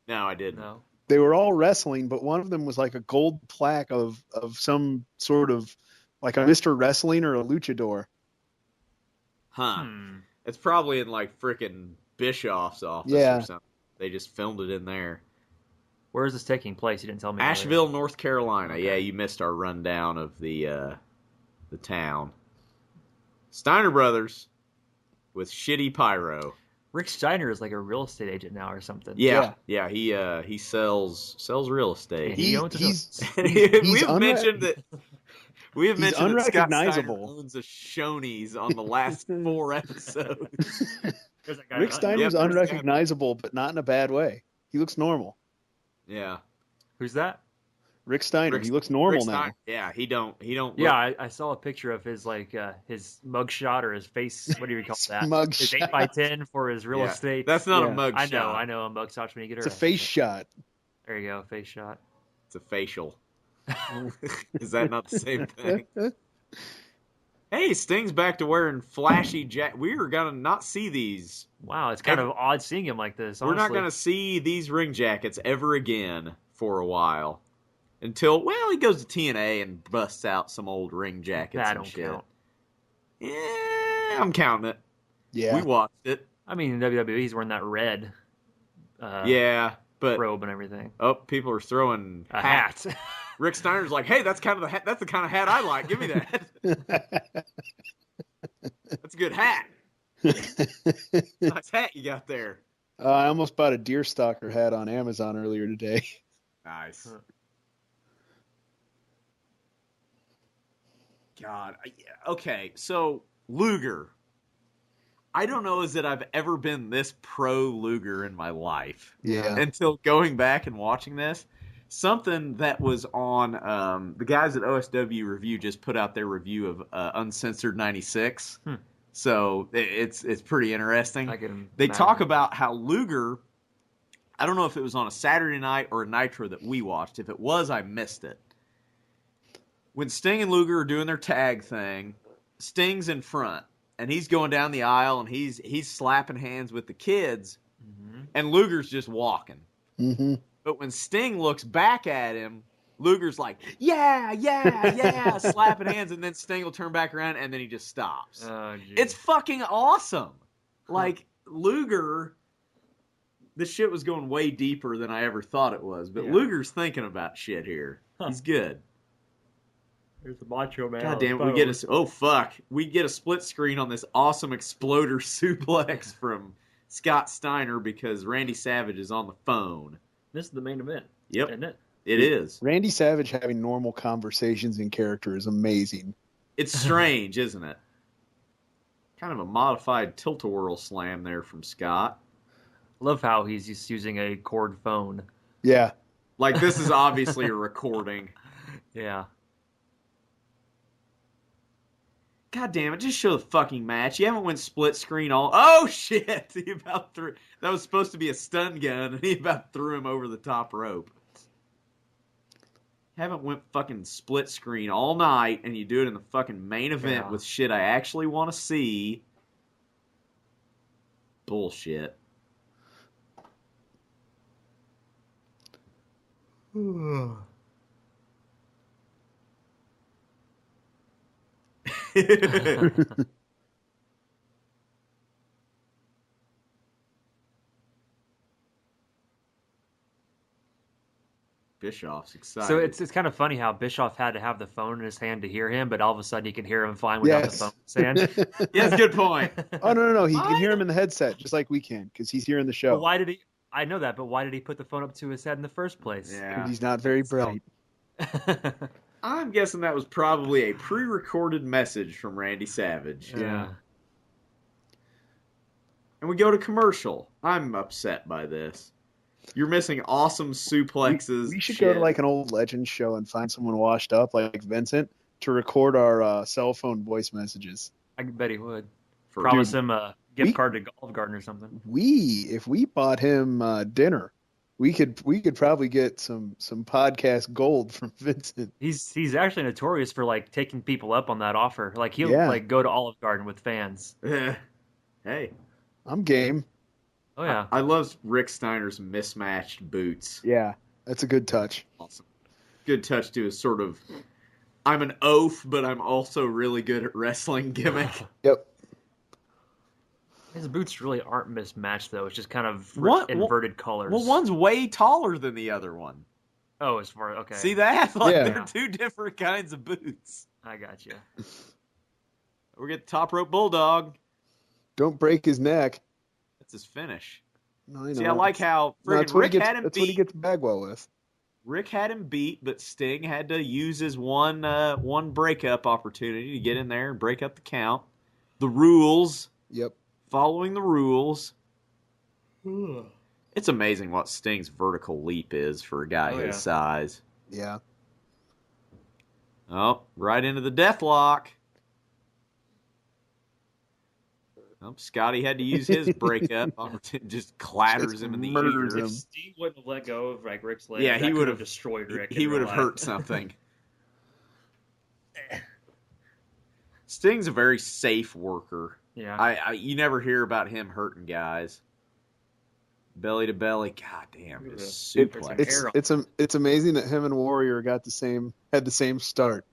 No, I didn't. No. They were all wrestling, but one of them was like a gold plaque of some sort of like a Mr. Wrestling or a luchador. Huh. It's probably in like frickin' Bischoff's office or something. They just filmed it in there. Where is this taking place? You didn't tell me. Asheville, North Carolina. Okay. Yeah, you missed our rundown of the town. Steiner Brothers with shitty pyro. Rick Steiner is like a real estate agent now or something. Yeah. He sells real estate. He's We've mentioned that Scott Steiner unrecognizable. owns a Shoney's on the last 4 episodes. Rick Steiner's unrecognizable, but not in a bad way. He looks normal. Yeah. Who's that? Rick Steiner. He looks normal now. Steiner, yeah, he don't. Yeah, I saw a picture of his his mugshot or his face. What do you call that? His 8x10 for his real estate. That's not a mugshot. I know a mugshot's when you get It's a face shot. There you go, face shot. It's a facial. Is that not the same thing? Hey, Sting's back to wearing flashy We are gonna not see these. Wow, it's kind of odd seeing him like this. Honestly. We're not gonna see these ring jackets ever again for a while. Until he goes to TNA and busts out some old ring jackets. That and don't shit. count. Yeah, I'm counting it. Yeah, we watched it. I mean, in WWE, he's wearing that red. Yeah, robe and everything. Oh, people are throwing A hat. Rick Steiner's like, hey, that's kind of that's the kind of hat I like. Give me that. That's a good hat. Nice hat you got there. I almost bought a deerstalker hat on Amazon earlier today. Nice. God. Okay, so Luger. I don't know is that I've ever been this pro Luger in my life. Yeah. Until going back and watching this. Something that was on the guys at OSW Review just put out their review of Uncensored 96. So it's pretty interesting. They talk about how Luger, I don't know if it was on a Saturday night or a Nitro that we watched. If it was, I missed it. When Sting and Luger are doing their tag thing, Sting's in front, and he's going down the aisle, and he's slapping hands with the kids, and Luger's just walking. Mm-hmm. But when Sting looks back at him, Luger's like, yeah, slapping hands, and then Sting will turn back around, and then he just stops. Oh, it's fucking awesome. Like, Luger, this shit was going way deeper than I ever thought it was, but Luger's thinking about shit here. He's good. There's the Macho Man. God damn it, we get a split screen on this awesome exploder suplex from Scott Steiner because Randy Savage is on the phone. This is the main event. Yep. Isn't it? It is. Randy Savage having normal conversations in character is amazing. It's strange, isn't it? Kind of a modified tilt-a-whirl slam there from Scott. Love how he's just using a cord phone. Yeah. Like, this is obviously a recording. Yeah. God damn it, just show the fucking match. You haven't went split screen all... Oh, shit! He about threw... That was supposed to be a stun gun, and he about threw him over the top rope. Haven't went fucking split screen all night, and you do it in the fucking main event with shit I actually want to see. Bullshit. Bischoff's excited. So it's kind of funny how Bischoff had to have the phone in his hand to hear him, but all of a sudden he can hear him fine without the phone in his hand. Yes, good point. Oh, no. He can hear him in the headset, just like we can, because he's hearing the show. But why did he... I know that, but why did he put the phone up to his head in the first place? Yeah. He's not very bright. I'm guessing that was probably a pre-recorded message from Randy Savage. Yeah. And we go to commercial. I'm upset by this. You're missing awesome suplexes. We should go to like an old Legends show and find someone washed up like Vincent to record our cell phone voice messages. I bet he would. Promise him a gift card to Olive Garden or something. If we bought him dinner, we could probably get some podcast gold from Vincent. He's actually notorious for like taking people up on that offer. Like he'll like go to Olive Garden with fans. Hey, I'm game. Oh yeah, I love Rick Steiner's mismatched boots. Yeah, that's a good touch. Awesome. Good touch to his sort of, I'm an oaf, but I'm also really good at wrestling gimmick. Yep. His boots really aren't mismatched though. It's just kind of inverted colors. Well, one's way taller than the other one. Oh, as far okay. See that? Like they're two different kinds of boots. I got you. We get the top rope bulldog. Don't break his neck. That's his finish. No, I know. See, I like how Rick had him beat. That's what he gets Bagwell with. Rick had him beat, but Sting had to use his one breakup opportunity to get in there and break up the count. The rules. Yep. Following the rules. It's amazing what Sting's vertical leap is for a guy his size. Yeah. Oh, right into the deathlock. Oh, Scotty had to use his breakup. Just clatters him in the ear. If Steve wouldn't have let go of like Rick's leg, he would have destroyed Rick. He would have hurt something. Sting's a very safe worker. Yeah, you never hear about him hurting guys. Belly to belly, god damn, it's amazing that him and Warrior had the same start.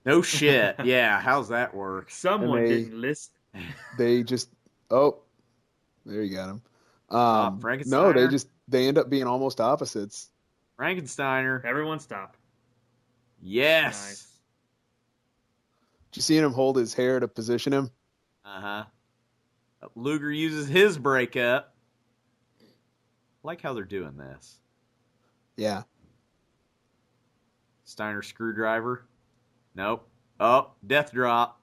No shit, yeah. How's that work? Someone didn't listen. They just there you got him. Frankensteiner. No, they end up being almost opposites. Frankensteiner. Everyone stop. Yes. Nice. Did you see him hold his hair to position him? Uh-huh. Luger uses his breakup. I like how they're doing this. Yeah. Steiner screwdriver. Nope. Oh, death drop.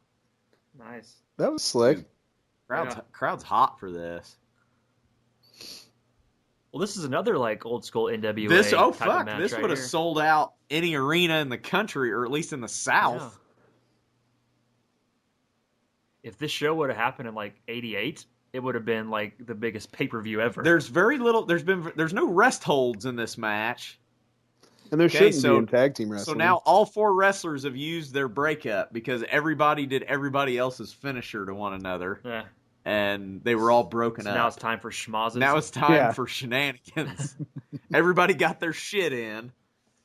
Nice. That was slick. Crowd's hot for this. Well, this is another like old school NWA. This type of fuck! match This right would have here. sold out any arena in the country, or at least in the South. Yeah. If this show would have happened in like '88, it would have been like the biggest pay-per-view ever. There's very little. There's no rest holds in this match. And there shouldn't be in tag team wrestling. So now all 4 wrestlers have used their breakup because everybody did everybody else's finisher to one another. Yeah. And they were all broken up. Now it's time for schmozzes. Now it's time for shenanigans. Everybody got their shit in.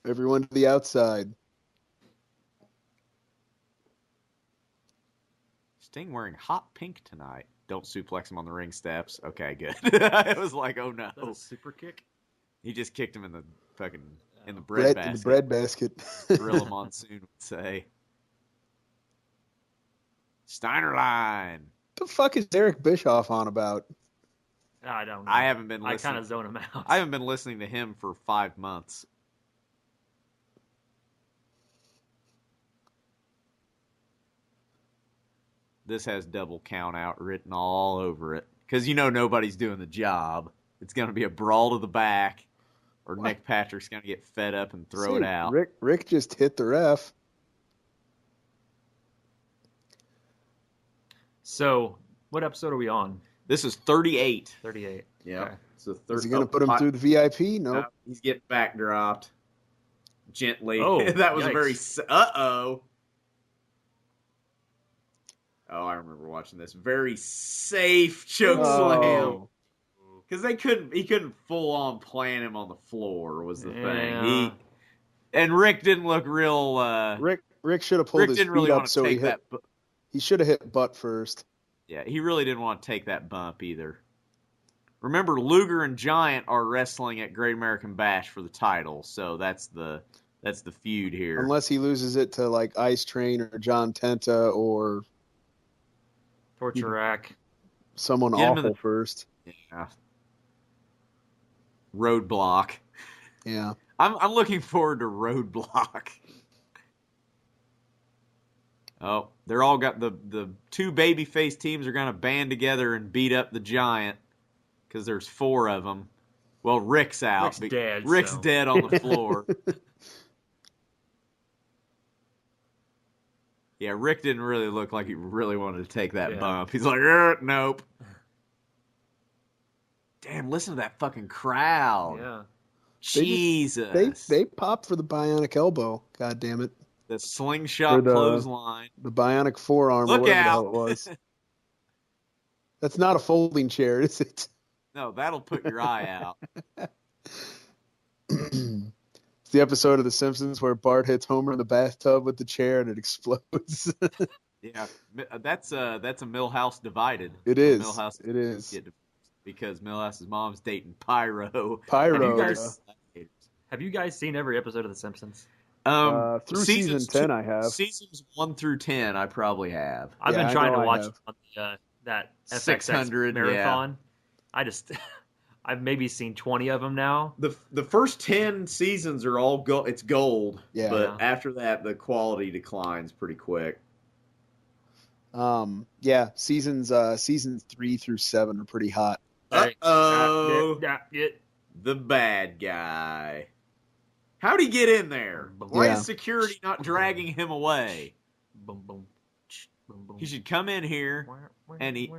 Everyone to the outside. Sting wearing hot pink tonight. Don't suplex him on the ring steps. Okay, good. It was like, oh no. That was a super kick. He just kicked him in the fucking in the bread basket. In the bread basket. Gorilla Monsoon would say. Steiner line. What the fuck is Eric Bischoff on about? I don't know. I haven't been listening. I kind of zone him out. I haven't been listening to him for 5 months. This has double count out written all over it. Because you know nobody's doing the job. It's going to be a brawl to the back. Or Nick Patrick's going to get fed up and throw it out. Rick just hit the ref. So, what episode are we on? This is 38. 38. Yeah. Okay. So Is he going to put him through the VIP? Nope. No, he's getting backdropped. Gently. Oh, that was yikes. a very... Uh-oh. Oh, I remember watching this. Very safe choke slam. Because he couldn't full on plant him on the floor was the thing. And Rick didn't look real. Rick should have pulled his feet really up so he should have hit butt first. Yeah, he really didn't want to take that bump either. Remember, Luger and Giant are wrestling at Great American Bash for the title, so that's the feud here. Unless he loses it to like Ice Train or John Tenta or Torture Rack. Someone awful first. Yeah. Roadblock. Yeah. I'm looking forward to Roadblock. Oh, they're all got the 2 babyface teams are going to band together and beat up the Giant because there's 4 of them. Well, Rick's out. Rick's dead on the floor. Yeah, Rick didn't really look like he really wanted to take that bump. He's like, nope. Damn, listen to that fucking crowd. Yeah. Jesus. They popped for the bionic elbow. God damn it. The slingshot clothesline. The bionic forearm or whatever the hell it was. That's not a folding chair, is it? No, that'll put your eye out. It's the episode of The Simpsons where Bart hits Homer in the bathtub with the chair and it explodes. Yeah, that's a Millhouse divided. It is. Millhouse it is. Because Millhouse's mom's dating Pyro. Have you guys seen every episode of The Simpsons? Through season 10, I have. Seasons 1 through 10, I probably have. I've been trying to watch on that FXX 600 marathon. Yeah. I've maybe seen 20 of them now. The first 10 seasons are all it's gold. Yeah. But after that, the quality declines pretty quick. Seasons 3 through 7 are pretty hot. Uh-oh. The bad guy. How'd he get in there? Why is security not dragging him away? Boom, boom, boom, boom. He should come in here and he...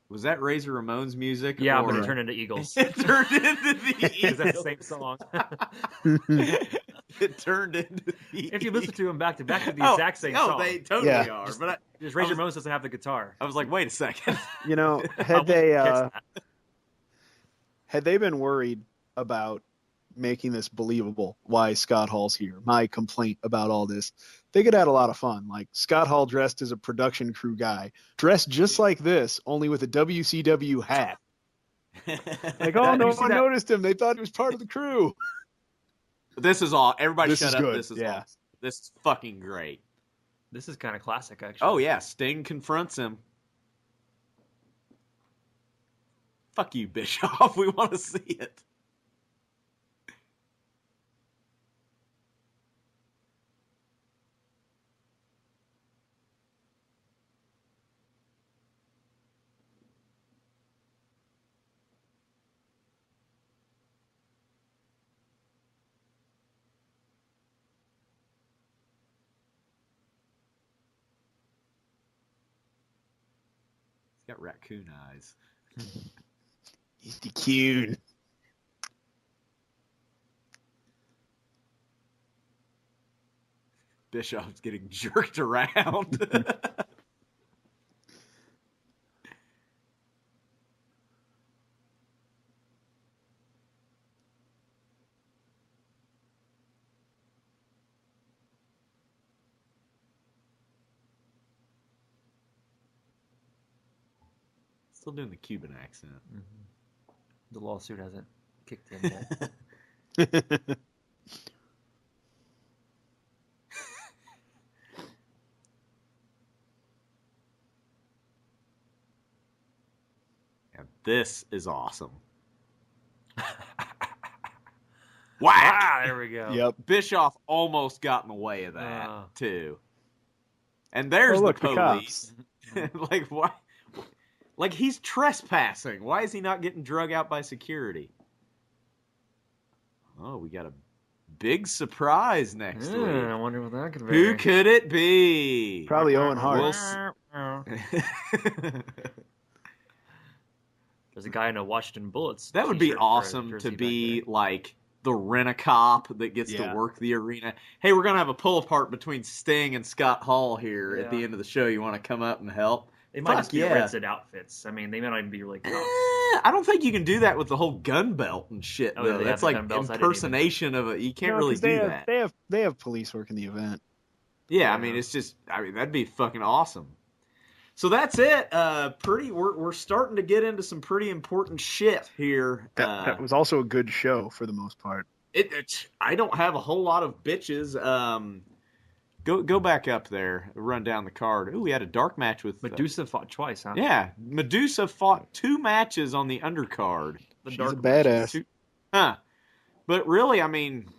Was that Razor Ramon's music? Yeah, but it turned into Eagles. It turned into the Eagles. Is that the same song? It turned into the If you listen to them back to back, they're the exact same song. No, they totally are. But Razor Ramon doesn't have the guitar. I was like, wait a second. You know, had they been worried about making this believable why Scott Hall's here. My complaint about all this. They could add a lot of fun. Like Scott Hall dressed as a production crew guy, dressed just like this, only with a WCW hat. Like, oh, no one noticed him. They thought he was part of the crew. This is all. Everybody This shut is up. good. This is Yeah. awesome. This is fucking great. This is kind of classic, actually. Oh, yeah. Sting confronts him. Fuck you, Bischoff. We want to see it. He's got raccoon eyes. He's the cute. Bischoff's getting jerked around. Still doing the Cuban accent. Mm-hmm. The lawsuit hasn't kicked in yet. Yeah, this is awesome. Wow, there we go. Yep. Bischoff almost got in the way of that, too. And there's look, the the police. Like, why? Like, he's trespassing. Why is he not getting drug out by security? Oh, we got a big surprise next week. I wonder what that could be. Who could it be? Probably Owen Hart. There's a guy in a Washington Bullets. That would be t-shirt awesome jersey to back be there. like the rent-a-cop that gets to Yeah. work the arena. Hey, we're going to have a pull-apart between Sting and Scott Hall here at the end of the show. You want to come up and help? They might Fuck just be yeah. rented outfits. I mean, they might not even be really cops. I don't think you can do that with the whole gun belt and shit, Oh, though. they have That's the like gun belts? I didn't impersonation of a... You can't No, really 'cause do that. They have police working the event. Yeah, I mean, it's just... I mean, that'd be fucking awesome. So that's it. We're starting to get into some pretty important shit here. That was also a good show for the most part. I don't have a whole lot of bitches. Go back up there. Run down the card. Ooh, we had a dark match with Medusa fought twice, huh? Yeah, Medusa fought 2 matches on the undercard. She's a badass. Huh. But really, I mean,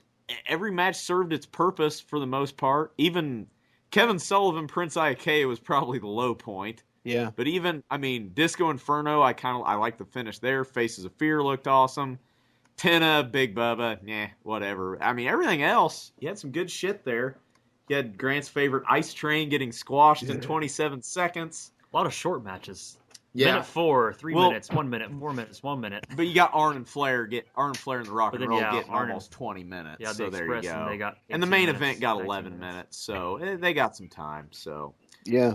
every match served its purpose for the most part. Even Kevin Sullivan, Prince Iake was probably the low point. Yeah. But even, I mean, Disco Inferno, I like the finish there. Faces of Fear looked awesome. Tenna, Big Bubba, whatever. I mean, everything else, you had some good shit there. You had Grant's favorite Ice Train getting squashed in 27 seconds. A lot of short matches. Yeah. Minute 4, 3 minutes, 1 minute, 4 minutes, 1 minute. But you got Arn and Flair and the Rock and Roll getting Arn almost 20 minutes. Yeah, so the there you Express, go. And the main minutes, event got 19 11 minutes, so they got some time. So yeah.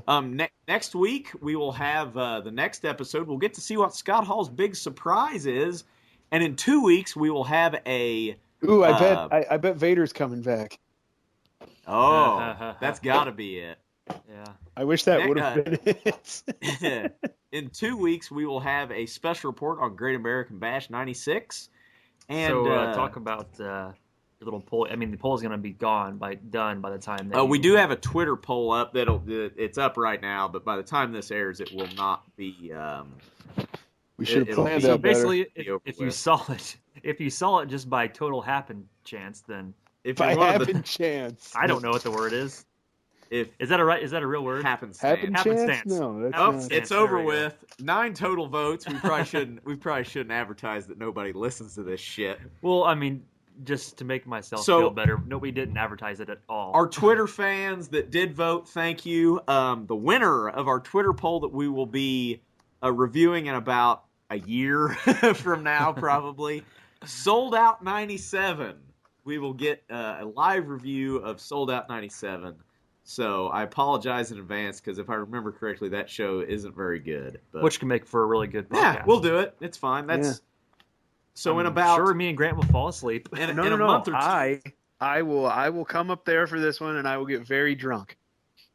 Next week we will have the next episode. We'll get to see what Scott Hall's big surprise is, and in 2 weeks we will have a. Ooh, I bet Vader's coming back. Oh, that's got to be it. Yeah. I wish that would have been it. In 2 weeks, we will have a special report on Great American Bash 96. And so talk about your little poll. I mean, the poll is going to be done by the time. That we do have a Twitter poll up. It's up right now, but by the time this airs, it will not be. We should have planned so that better. basically, if you saw it just by total happen chance, then by happen chance. I don't know what the word is. Is that a real word? Happenstance. Happenstance? No, that's not. It's over with. 9 total votes. We probably shouldn't advertise that nobody listens to this shit. Well, I mean, just to make myself feel better, we didn't advertise it at all. Our Twitter fans that did vote, thank you. The winner of our Twitter poll that we will be reviewing in about a year from now, probably, Sold Out 97. We will get a live review of Sold Out 97. So I apologize in advance because if I remember correctly, that show isn't very good. But, which can make for a really good podcast. Yeah, we'll do it. It's fine. So I'm in about sure me and Grant will fall asleep. in a No. month or two. I will come up there for this one, and I will get very drunk.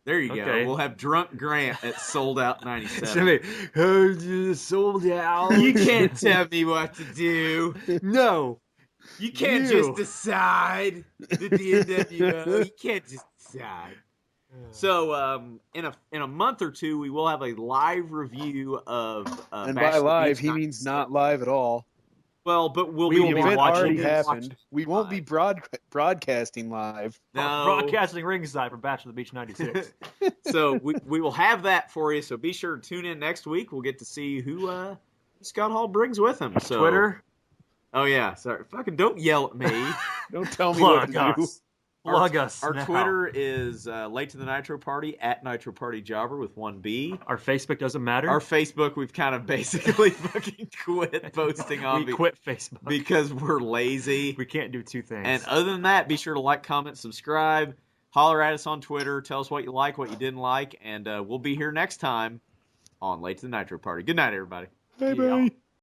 There you Okay. go. We'll have drunk Grant at Sold Out 97. Sold out. You can't tell me what to do. No. You can't You. just decide. The DNWO. You can't just decide. So, in a month or two, we will have a live review of. And Bash by the live, Beach he means not live at all. Well, but we'll We be will The be event watching already it. happened. We won't be live. broadcasting live. No. Broadcasting ringside from Bash of the Beach 96. So we will have that for you. So be sure to tune in next week. We'll get to see who Scott Hall brings with him. So Twitter. Oh yeah, sorry. Fucking don't yell at me. Don't tell me what Plug to do. us. Plug us. Our now. Twitter is Late to the Nitro Party at Nitro Party Jobber with 1B. Our Facebook doesn't matter. Our Facebook, we've kind of basically fucking quit posting on we quit Facebook because we're lazy. we can't do two things. And other than that, be sure to like, comment, subscribe, holler at us on Twitter, tell us what you like, what you didn't like, and we'll be here next time on Late to the Nitro Party. Good night, everybody. Bye bye.